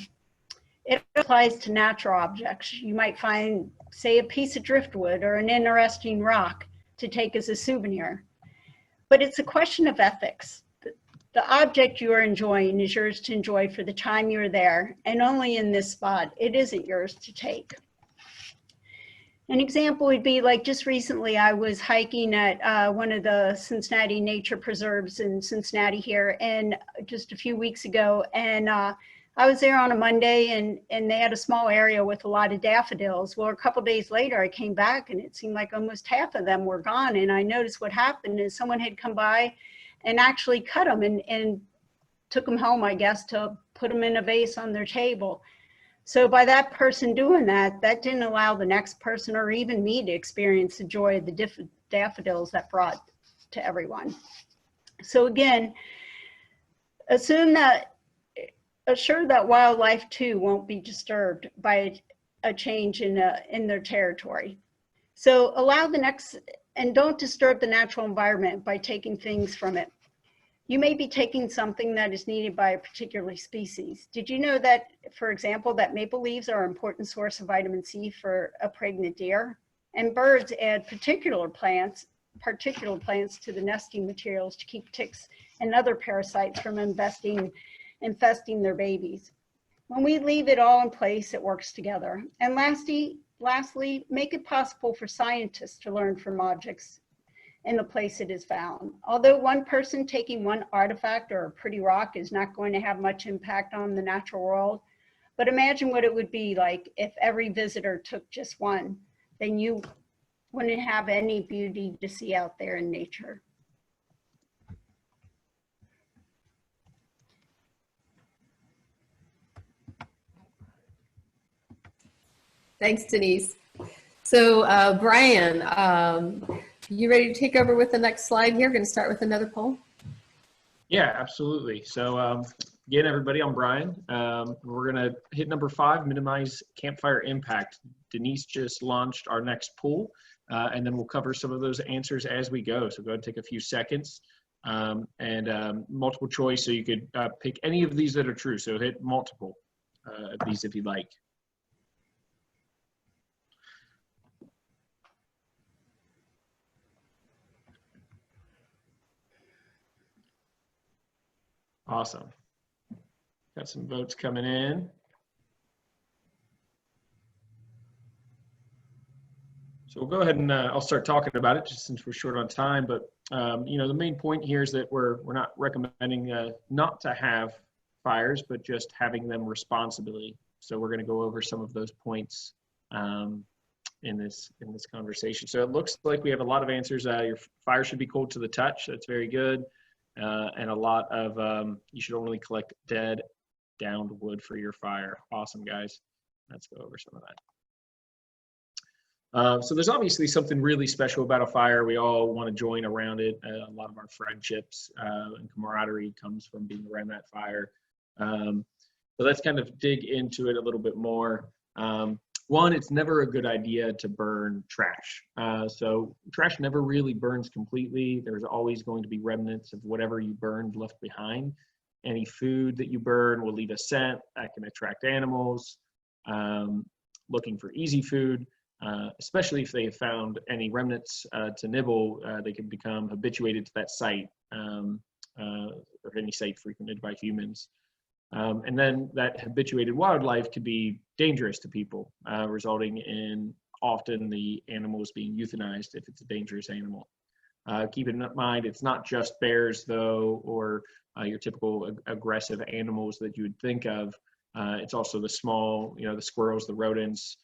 It applies to natural objects. You might find, say, a piece of driftwood or an interesting rock to take as a souvenir. But it's a question of ethics. The object you are enjoying is yours to enjoy for the time you're there, and only in this spot. It isn't yours to take. An example would be like just recently I was hiking at one of the Cincinnati nature preserves in Cincinnati here, and just a few weeks ago, and I was there on a Monday, and they had a small area with a lot of daffodils. Well, a couple days later, I came back and it seemed like almost half of them were gone. And I noticed what happened is someone had come by and actually cut them and took them home, I guess, to put them in a vase on their table. So by that person doing that, that didn't allow the next person or even me to experience the joy of the daffodils that brought to everyone. So again, assure that wildlife too won't be disturbed by a change in their territory. So allow the next, and don't disturb the natural environment by taking things from it. You may be taking something that is needed by a particular species. Did you know that, for example, that maple leaves are an important source of vitamin C for a pregnant deer? And birds add particular plants to the nesting materials to keep ticks and other parasites from infesting their babies. When we leave it all in place, it works together. And lastly, make it possible for scientists to learn from objects in the place it is found. Although one person taking one artifact or a pretty rock is not going to have much impact on the natural world, but imagine what it would be like if every visitor took just one, then you wouldn't have any beauty to see out there in nature. Thanks, Denise. So Brian, you ready to take over with the next slide here? Going to start with another poll. Yeah, absolutely. So again, everybody, I'm Brian. We're going to hit number 5, minimize campfire impact. Denise just launched our next poll, and then we'll cover some of those answers as we go. So go ahead and take a few seconds, and multiple choice, so you could pick any of these that are true. So hit multiple of these if you'd like. Awesome. Got some votes coming in. So we'll go ahead and I'll start talking about it just since we're short on time. But you know, the main point here is that we're not recommending not to have fires, but just having them responsibly. So we're going to go over some of those points in this conversation. So it looks like we have a lot of answers. Your fire should be cold to the touch. That's very good. And a lot of you should only collect dead, downed wood for your fire. Awesome, guys. Let's go over some of that. So there's obviously something really special about a fire. We all want to join around it. A lot of our friendships and camaraderie comes from being around that fire. So let's kind of dig into it a little bit more. One, it's never a good idea to burn trash. So trash never really burns completely. There's always going to be remnants of whatever you burned left behind. Any food that you burn will leave a scent that can attract animals looking for easy food, especially if they have found any remnants to nibble. They can become habituated to that site or any site frequented by humans. And then that habituated wildlife could be dangerous to people, resulting in often the animals being euthanized if it's a dangerous animal. Keep in mind, it's not just bears, though, or your typical aggressive animals that you would think of. It's also the small, you know, the squirrels, the rodents.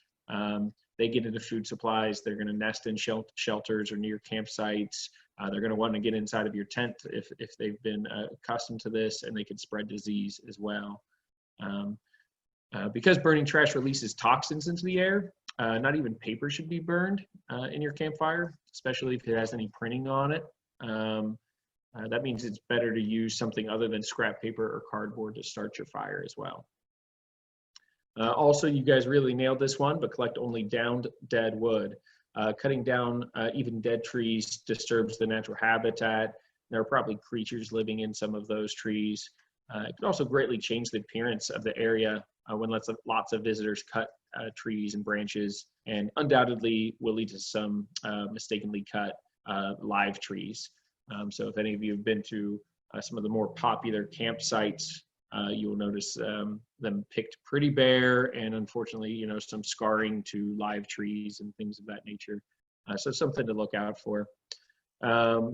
They get into food supplies. They're going to nest in shelters or near campsites. They're going to want to get inside of your tent if they've been accustomed to this, and they can spread disease as well. Because burning trash releases toxins into the air, not even paper should be burned in your campfire, especially if it has any printing on it. That means it's better to use something other than scrap paper or cardboard to start your fire as well. Also, you guys really nailed this one, but collect only downed dead wood. Cutting down even dead trees disturbs the natural habitat. There are probably creatures living in some of those trees. It can also greatly change the appearance of the area when lots of visitors cut trees and branches, and undoubtedly will lead to some mistakenly cut live trees. So if any of you have been to some of the more popular campsites, you'll notice them picked pretty bare, and unfortunately, you know, some scarring to live trees and things of that nature. So something to look out for.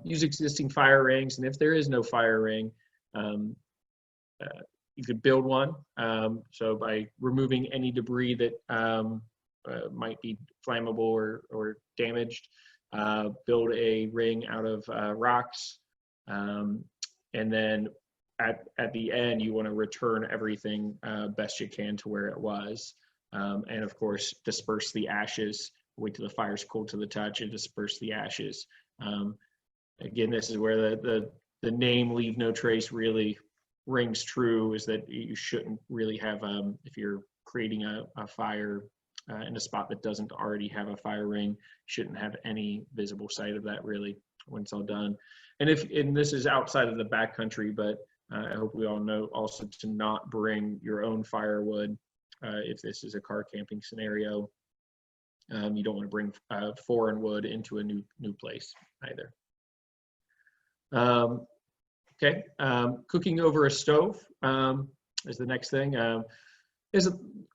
Use existing fire rings, and if there is no fire ring, you could build one. So by removing any debris that might be flammable or damaged, build a ring out of rocks. And then at the end, you want to return everything best you can to where it was. And of course, disperse the ashes, wait till the fire's cold to the touch and disperse the ashes. Again, this is where the name leave no trace really rings true, is that you shouldn't really have, if you're creating a fire in a spot that doesn't already have a fire ring, you shouldn't have any visible sight of that really when it's all done. And this is outside of the backcountry, but I hope we all know also to not bring your own firewood if this is a car camping scenario. You don't want to bring foreign wood into a new place either. Okay, cooking over a stove is the next thing.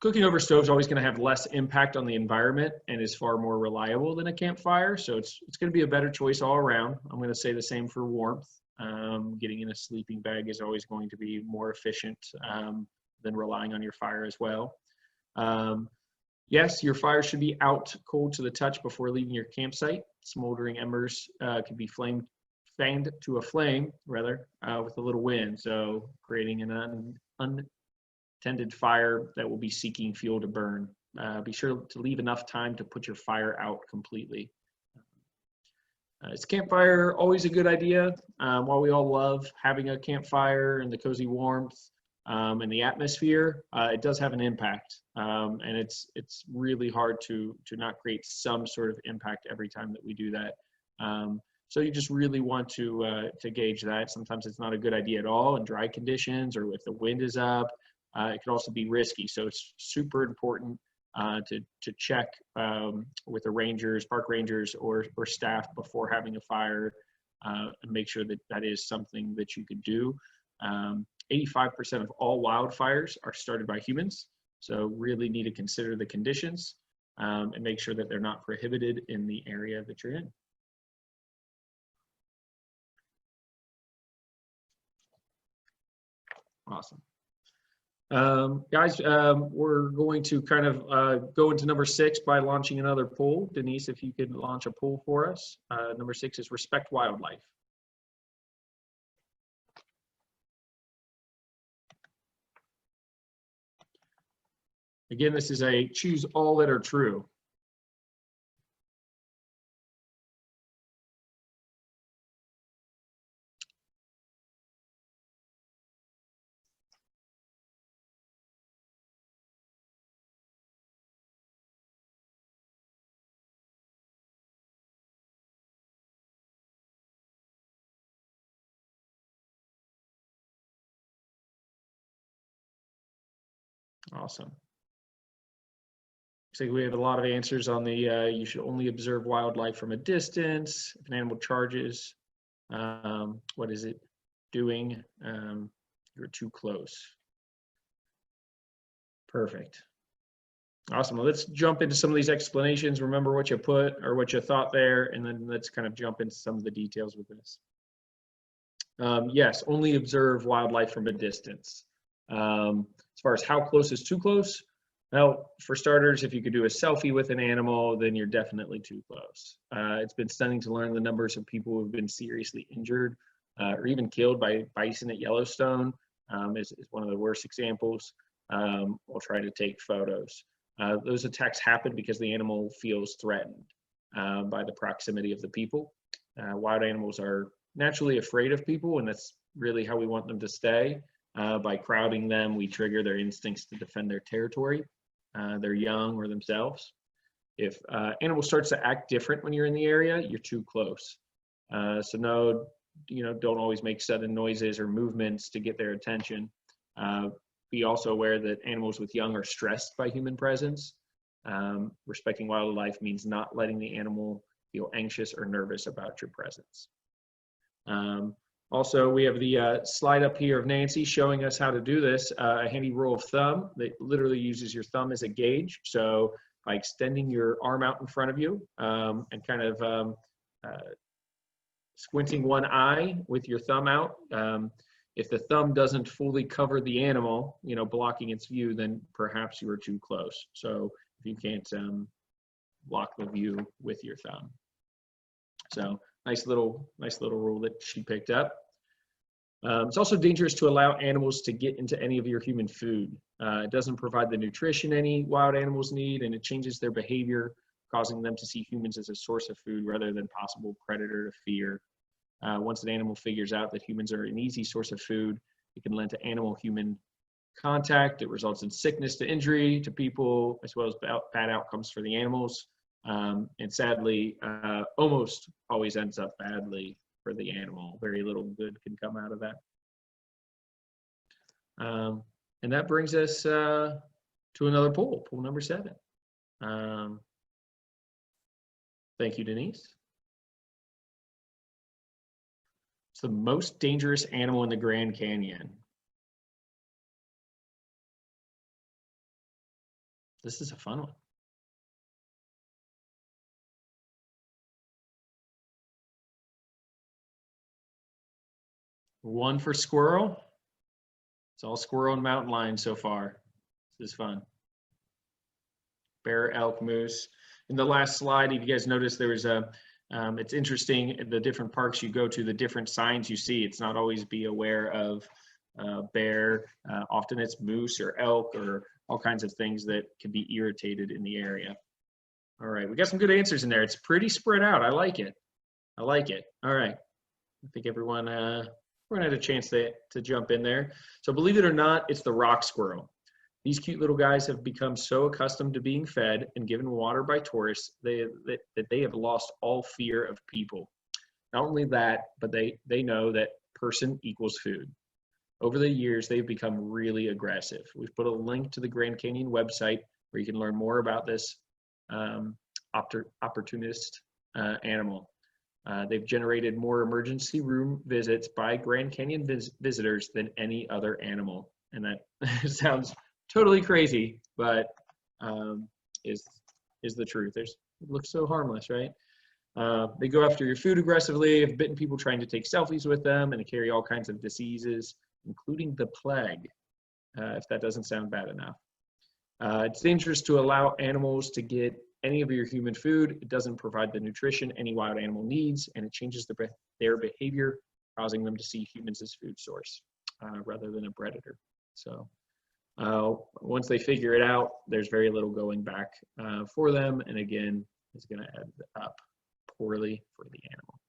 Cooking over a stove is always going to have less impact on the environment and is far more reliable than a campfire. So it's going to be a better choice all around. I'm going to say the same for warmth. Getting in a sleeping bag is always going to be more efficient than relying on your fire as well. Yes, your fire should be out cold to the touch before leaving your campsite. Smoldering embers can be fanned to a flame, rather, with a little wind. So creating an untended fire that will be seeking fuel to burn. Be sure to leave enough time to put your fire out completely. Is campfire always a good idea? While we all love having a campfire and the cozy warmth and the atmosphere, it does have an impact. And it's really hard to not create some sort of impact every time that we do that. So you just really want to gauge that. Sometimes it's not a good idea at all in dry conditions, or if the wind is up. It could also be risky. So it's super important to check with the rangers, park rangers, or staff before having a fire, and make sure that that is something that you could do. 85% of all wildfires are started by humans. So really need to consider the conditions and make sure that they're not prohibited in the area that you're in. Awesome. Guys, we're going to kind of go into number 6 by launching another poll. Denise, if you could launch a poll for us. Number 6 is respect wildlife. Again, this is a choose all that are true. Awesome. Looks like we have a lot of answers on the you should only observe wildlife from a distance. If an animal charges, what is it doing? You're too close. Perfect. Awesome. Well, let's jump into some of these explanations. Remember what you put or what you thought there, and then let's kind of jump into some of the details with this. Yes, only observe wildlife from a distance. As far as how close is too close, well, for starters, if you could do a selfie with an animal, then you're definitely too close. It's been stunning to learn the numbers of people who have been seriously injured or even killed by bison at Yellowstone is one of the worst examples. We'll try to take photos. Those attacks happen because the animal feels threatened by the proximity of the people. Wild animals are naturally afraid of people, and that's really how we want them to stay. By crowding them, we trigger their instincts to defend their territory, their young or themselves. If animal starts to act different when you're in the area, you're too close. So no, don't always make sudden noises or movements to get their attention. Be also aware that animals with young are stressed by human presence. Respecting wildlife means not letting the animal feel anxious or nervous about your presence. Also, we have the slide up here of Nancy showing us how to do this. A handy rule of thumb that literally uses your thumb as a gauge. So by extending your arm out in front of you and kind of squinting one eye with your thumb out, if the thumb doesn't fully cover the animal, blocking its view, then perhaps you are too close. So if you can't block the view with your thumb. So nice little rule that she picked up. It's also dangerous to allow animals to get into any of your human food. It doesn't provide the nutrition any wild animals need, and it changes their behavior, causing them to see humans as a source of food rather than possible predator to fear. Once an animal figures out that humans are an easy source of food, it can lend to animal-human contact. It results in sickness to injury to people, as well as bad outcomes for the animals. And sadly, almost always ends up badly for the animal. Very little good can come out of that. And that brings us to another poll number 7. Thank you, Denise. It's the most dangerous animal in the Grand Canyon. This is a fun one. One for squirrel. It's all squirrel and mountain lion so far. This is fun. Bear, elk, moose. In the last slide, if you guys noticed, there was a, it's interesting, the different parks you go to, the different signs you see. It's not always be aware of bear. Often it's moose or elk or all kinds of things that can be irritated in the area. All right, we got some good answers in there. It's pretty spread out. I like it. I like it. All right. I think everyone had a chance to jump in there. So believe it or not, it's the rock squirrel. These cute little guys have become so accustomed to being fed and given water by tourists that they have lost all fear of people. Not only that, but they know that person equals food. Over the years, they've become really aggressive. We've put a link to the Grand Canyon website where you can learn more about this opportunist animal. They've generated more emergency room visits by Grand Canyon visitors than any other animal. And that sounds totally crazy, but is the truth. It looks so harmless, right? They go after your food aggressively, have bitten people trying to take selfies with them, and they carry all kinds of diseases, including the plague, if that doesn't sound bad enough. It's dangerous to allow animals to get any of your human food. It doesn't provide the nutrition any wild animal needs, and it changes their behavior, causing them to see humans as food source rather than a predator. So once they figure it out, there's very little going back for them, and again, it's going to end up poorly for the animal.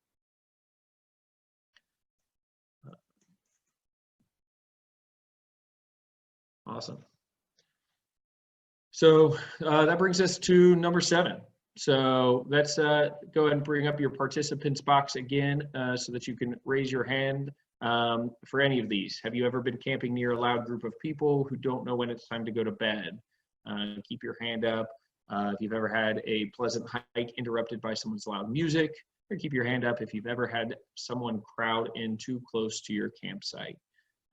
Awesome. So that brings us to number 7. So let's go ahead and bring up your participants box again so that you can raise your hand for any of these. Have you ever been camping near a loud group of people who don't know when it's time to go to bed? Keep your hand up. If you've ever had a pleasant hike interrupted by someone's loud music, or keep your hand up if you've ever had someone crowd in too close to your campsite.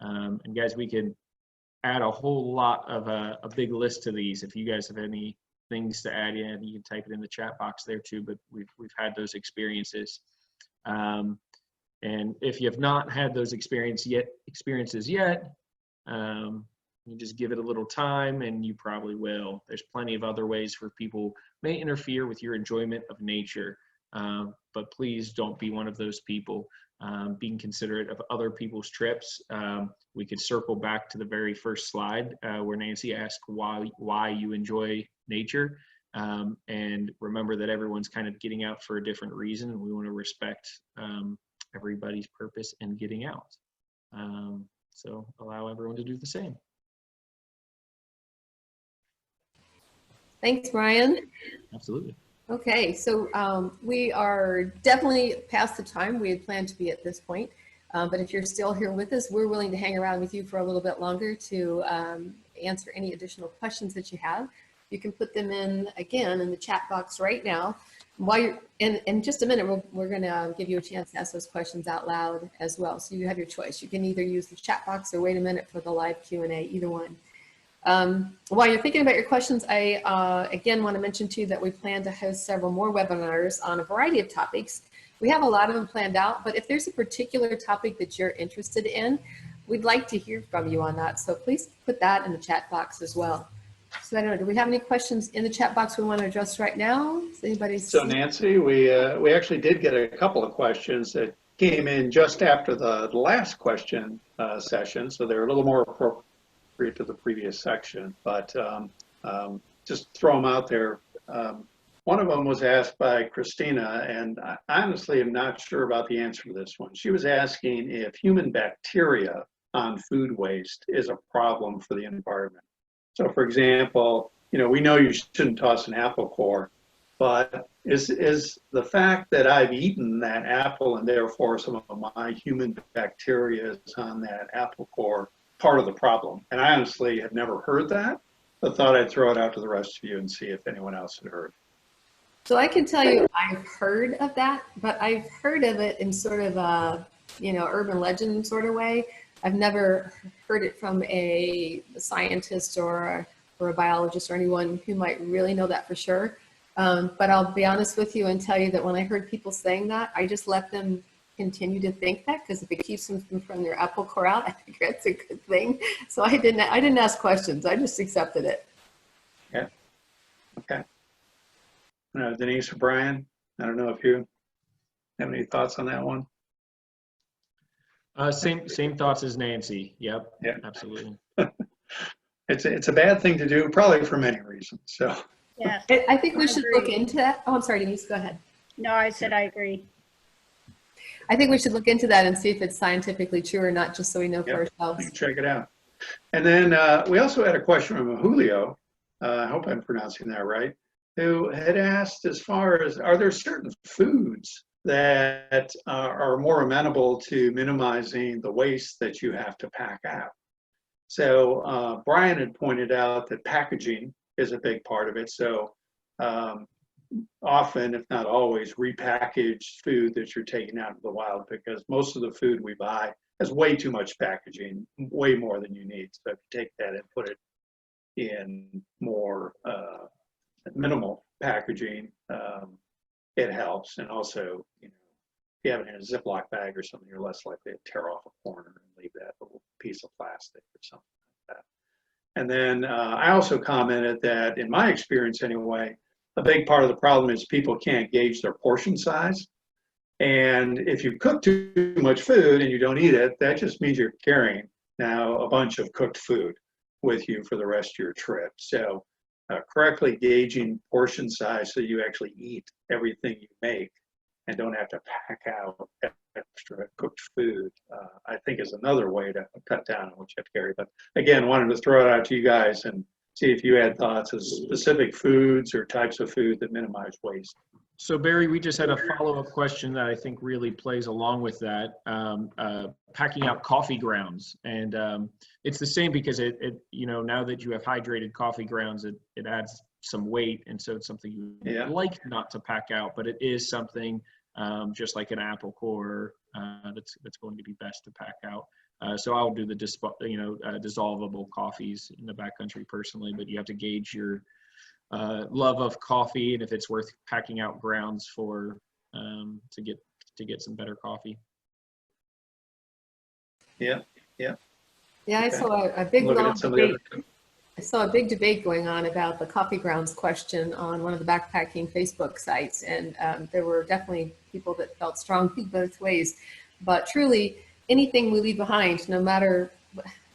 And guys, we can add a whole lot of a big list to these. If you guys have any things to add in, you can type it in the chat box there too, but we've had those experiences. And if you have not had those experiences yet, you just give it a little time and you probably will. There's plenty of other ways for people may interfere with your enjoyment of nature, but please don't be one of those people. Being considerate of other people's trips. We could circle back to the very first slide where Nancy asked why you enjoy nature. And remember that everyone's kind of getting out for a different reason, and we want to respect everybody's purpose in getting out. So allow everyone to do the same. Thanks, Brian. Absolutely. Okay, so we are definitely past the time we had planned to be at this point. But if you're still here with us, we're willing to hang around with you for a little bit longer to answer any additional questions that you have. You can put them in again in the chat box right now. While you're in just a minute, we're going to give you a chance to ask those questions out loud as well. So you have your choice. You can either use the chat box or wait a minute for the live Q&A, either one. While you're thinking about your questions, I again want to mention to you that we plan to host several more webinars on a variety of topics. We have a lot of them planned out, but if there's a particular topic that you're interested in, we'd like to hear from you on that. So please put that in the chat box as well. So I don't know, do we have any questions in the chat box we want to address right now? Does anybody So Nancy, we actually did get a couple of questions that came in just after the last question session, so they're a little more appropriate to the previous section, but just throw them out there. One of them was asked by Christina, and I honestly am not sure about the answer to this one. She was asking if human bacteria on food waste is a problem for the environment. So for example, we know you shouldn't toss an apple core, but is the fact that I've eaten that apple and therefore some of my human bacteria is on that apple core part of the problem? And I honestly had never heard that, but thought I'd throw it out to the rest of you and see if anyone else had heard. So I can tell you I've heard of that, but I've heard of it in sort of a, urban legend sort of way. I've never heard it from a scientist or a biologist or anyone who might really know that for sure. But I'll be honest with you and tell you that when I heard people saying that, I just let them continue to think that, because if it keeps them from their apple core out, I think that's a good thing. So I didn't ask questions. I just accepted it. Yeah. Okay. Denise or Brian, I don't know if you have any thoughts on that one. Same thoughts as Nancy. Yep. Yeah. Absolutely. It's a bad thing to do, probably for many reasons. So. Yes. I think we should look into that. Oh, I'm sorry, Denise, go ahead. No, I said I agree. I think we should look into that and see if it's scientifically true or not, just so we know for ourselves. You can check it out. And then we also had a question from Julio, I hope I'm pronouncing that right, who had asked, as far as, are there certain foods that are more amenable to minimizing the waste that you have to pack out? So Brian had pointed out that packaging is a big part of it. So often, if not always, repackaged food that you're taking out of the wild, because most of the food we buy has way too much packaging, way more than you need. So if you take that and put it in more minimal packaging, it helps. And also, if you have it in a Ziploc bag or something, you're less likely to tear off a corner and leave that little piece of plastic or something like that. And then I also commented that, in my experience anyway, a big part of the problem is people can't gauge their portion size. And if you cook too much food and you don't eat it, that just means you're carrying now a bunch of cooked food with you for the rest of your trip. So correctly gauging portion size so you actually eat everything you make and don't have to pack out extra cooked food, I think is another way to cut down on what you have to carry. But again, wanted to throw it out to you guys and see if you had thoughts of specific foods or types of food that minimize waste. So Barry, we just had a follow-up question that I think really plays along with that, packing out coffee grounds. And it's the same because it now that you have hydrated coffee grounds, it adds some weight. And so it's something you like not to pack out, but it is something just like an apple core that's going to be best to pack out. So I'll do the dissolvable coffees in the backcountry personally, but you have to gauge your love of coffee and if it's worth packing out grounds for to get some better coffee. Yeah. I saw a big debate. I saw a big debate going on about the coffee grounds question on one of the backpacking Facebook sites, and there were definitely people that felt strongly both ways. But truly, anything we leave behind, no matter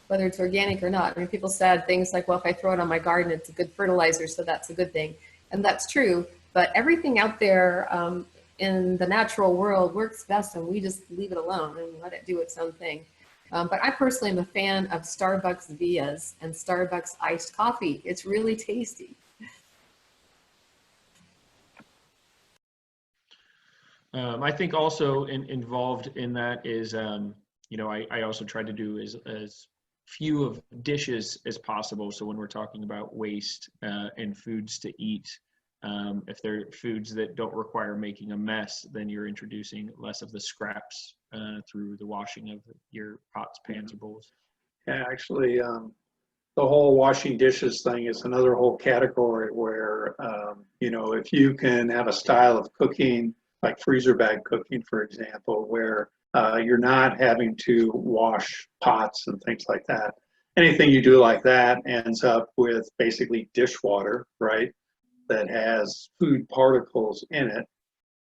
whether it's organic or not. I mean, people said things like, well, if I throw it on my garden, it's a good fertilizer, so that's a good thing. And that's true. But everything out there in the natural world works best when we just leave it alone and let it do its own thing. But I personally am a fan of Starbucks Vias and Starbucks iced coffee. It's really tasty. I think also involved in that is, I also try to do as few of dishes as possible. So when we're talking about waste and foods to eat, if they're foods that don't require making a mess, then you're introducing less of the scraps through the washing of your pots, pans, or bowls. Yeah, actually, the whole washing dishes thing is another whole category where, if you can have a style of cooking, like freezer bag cooking, for example, where you're not having to wash pots and things like that. Anything you do like that ends up with basically dishwater, right, that has food particles in it.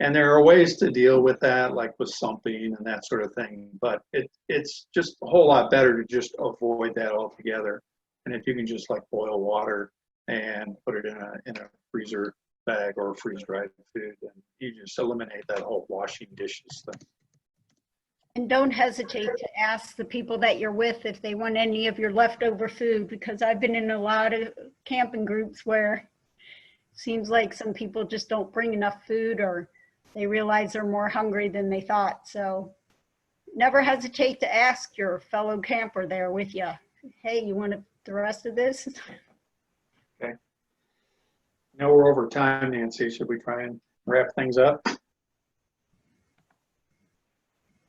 And there are ways to deal with that, like with sumping and that sort of thing. But it's just a whole lot better to just avoid that altogether. And if you can just like boil water and put it in a freezer bag or freeze-dried food, and you just eliminate that whole washing dishes thing. And don't hesitate to ask the people that you're with if they want any of your leftover food, because I've been in a lot of camping groups where it seems like some people just don't bring enough food, or they realize they're more hungry than they thought. So never hesitate to ask your fellow camper there with you, hey, you want the rest of this? Okay. Now we're over time, Nancy. Should we try and wrap things up?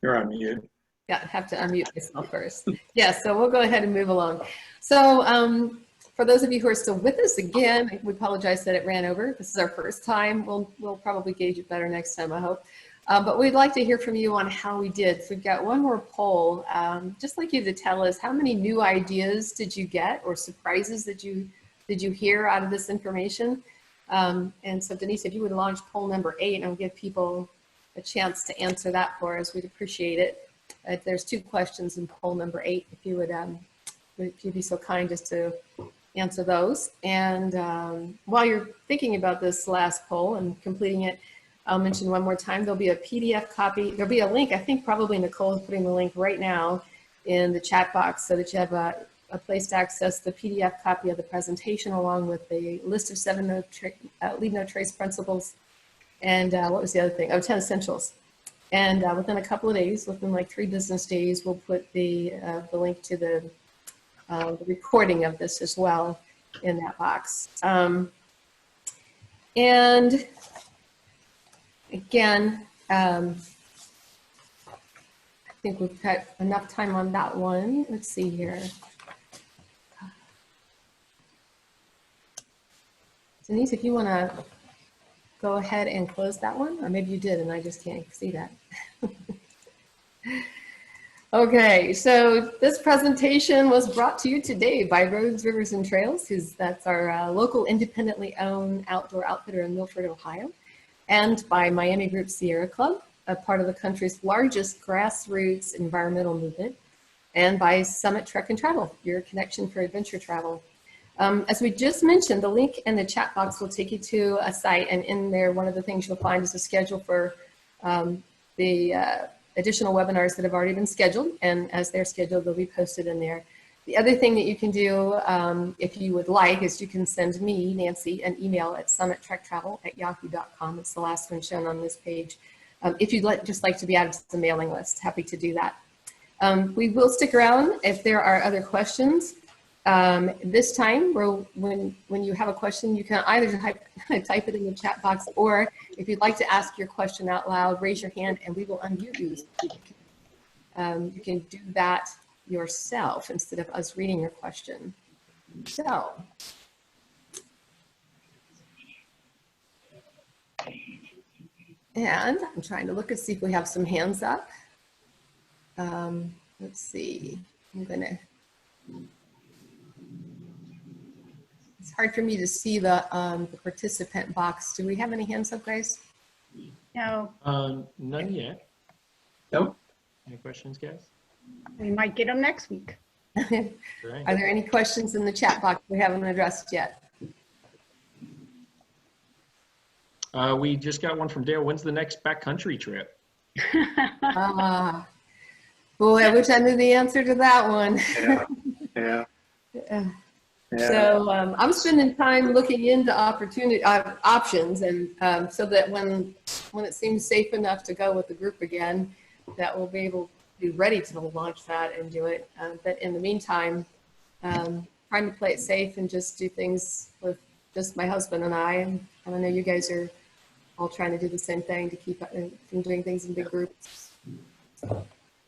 You're on mute. Yeah, I have to unmute myself first. Yeah, so we'll go ahead and move along. So for those of you who are still with us, again, we apologize that it ran over. This is our first time. We'll probably gauge it better next time, I hope. But we'd like to hear from you on how we did. So we've got one more poll. Just like you to tell us, how many new ideas did you get, or surprises did you hear out of this information? And so Denise, if you would launch poll number 8 and give people a chance to answer that for us, we'd appreciate it. There's 2 questions in poll number 8, if you would, if you'd be so kind just to answer those. And while you're thinking about this last poll and completing it, I'll mention one more time, there'll be a PDF copy. There'll be a link. I think probably Nicole is putting the link right now in the chat box so that you have a place to access the PDF copy of the presentation, along with the list of 7 leave no trace principles. And what was the other thing? Oh, 10 essentials. And within a couple of days, within like 3 business days, we'll put the link to the recording of this as well in that box. And again, I think we've got enough time on that one. Let's see here. Denise, if you want to go ahead and close that one, or maybe you did and I just can't see that. Okay, so this presentation was brought to you today by Roads, Rivers, and Trails, that's our local independently owned outdoor outfitter in Milford, Ohio, and by Miami Group Sierra Club, a part of the country's largest grassroots environmental movement, and by Summit Trek and Travel, your connection for adventure travel. As we just mentioned, the link in the chat box will take you to a site, and in there, one of the things you'll find is a schedule for the additional webinars that have already been scheduled, and as they're scheduled, they'll be posted in there. The other thing that you can do, if you would like, is you can send me, Nancy, an email at summittrektravel@yahoo.com. It's the last one shown on this page. If you'd just like to be added to the mailing list, happy to do that. We will stick around if there are other questions. This time, when you have a question, you can either type it in the chat box, or if you'd like to ask your question out loud, raise your hand and we will unmute you. You can do that yourself instead of us reading your question. So, and I'm trying to look and see if we have some hands up. Let's see, it's hard for me to see the participant box. Do we have any hands up, guys? No. None yet. Nope. Any questions, guys? We might get them next week. Right. Are there any questions in the chat box we haven't addressed yet? We just got one from Dale. When's the next backcountry trip? Boy, I wish I knew the answer to that one. Yeah. Yeah. So I'm spending time looking into options, and so that when it seems safe enough to go with the group again, that we'll be able to be ready to launch that and do it. But in the meantime, trying to play it safe and just do things with just my husband and I. And I know you guys are all trying to do the same thing to keep from doing things in big groups.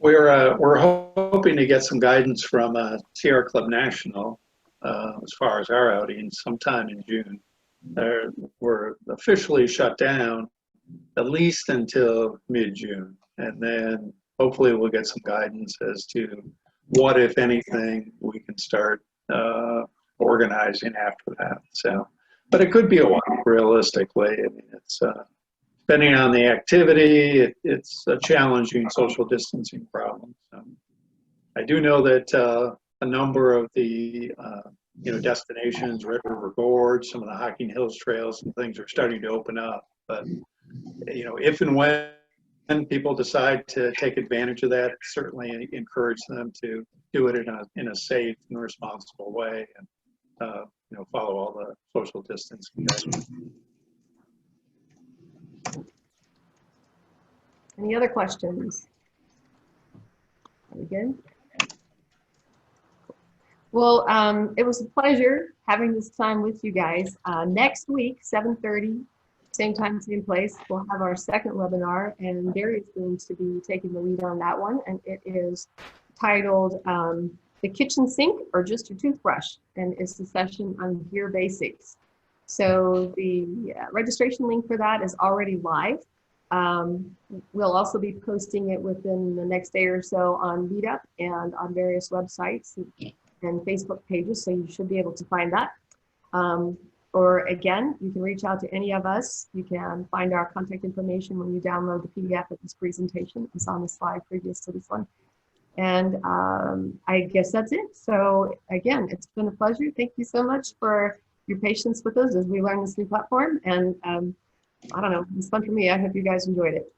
We're hoping to get some guidance from Sierra Club National as far as our outing sometime in June. We're officially shut down at least until mid-June, and then hopefully we'll get some guidance as to what, if anything, we can start organizing after that. So, but it could be a while, realistically. I mean, it's depending on the activity, it's a challenging social distancing problem. I do know that a number of the destinations, Red River Gorge, some of the hiking hills trails and things are starting to open up. But if and when people decide to take advantage of that, certainly encourage them to do it in a safe and responsible way, and follow all the social distancing measures. Any other questions? Are we good? Well, it was a pleasure having this time with you guys. Next week, 7:30, same time, same place, we'll have our second webinar, and Barry is going to be taking the lead on that one, and it is titled The Kitchen Sink or Just Your Toothbrush, and it's a session on gear basics. So the registration link for that is already live. We'll also be posting it within the next day or so on Meetup and on various websites and Facebook pages, so you should be able to find that. Or again, you can reach out to any of us. You can find our contact information when you download the PDF of this presentation. It's on the slide previous to this one. And I guess that's it. So again, it's been a pleasure. Thank you so much for your patience with us as we learn this new platform. And I don't know, it's fun for me. I hope you guys enjoyed it.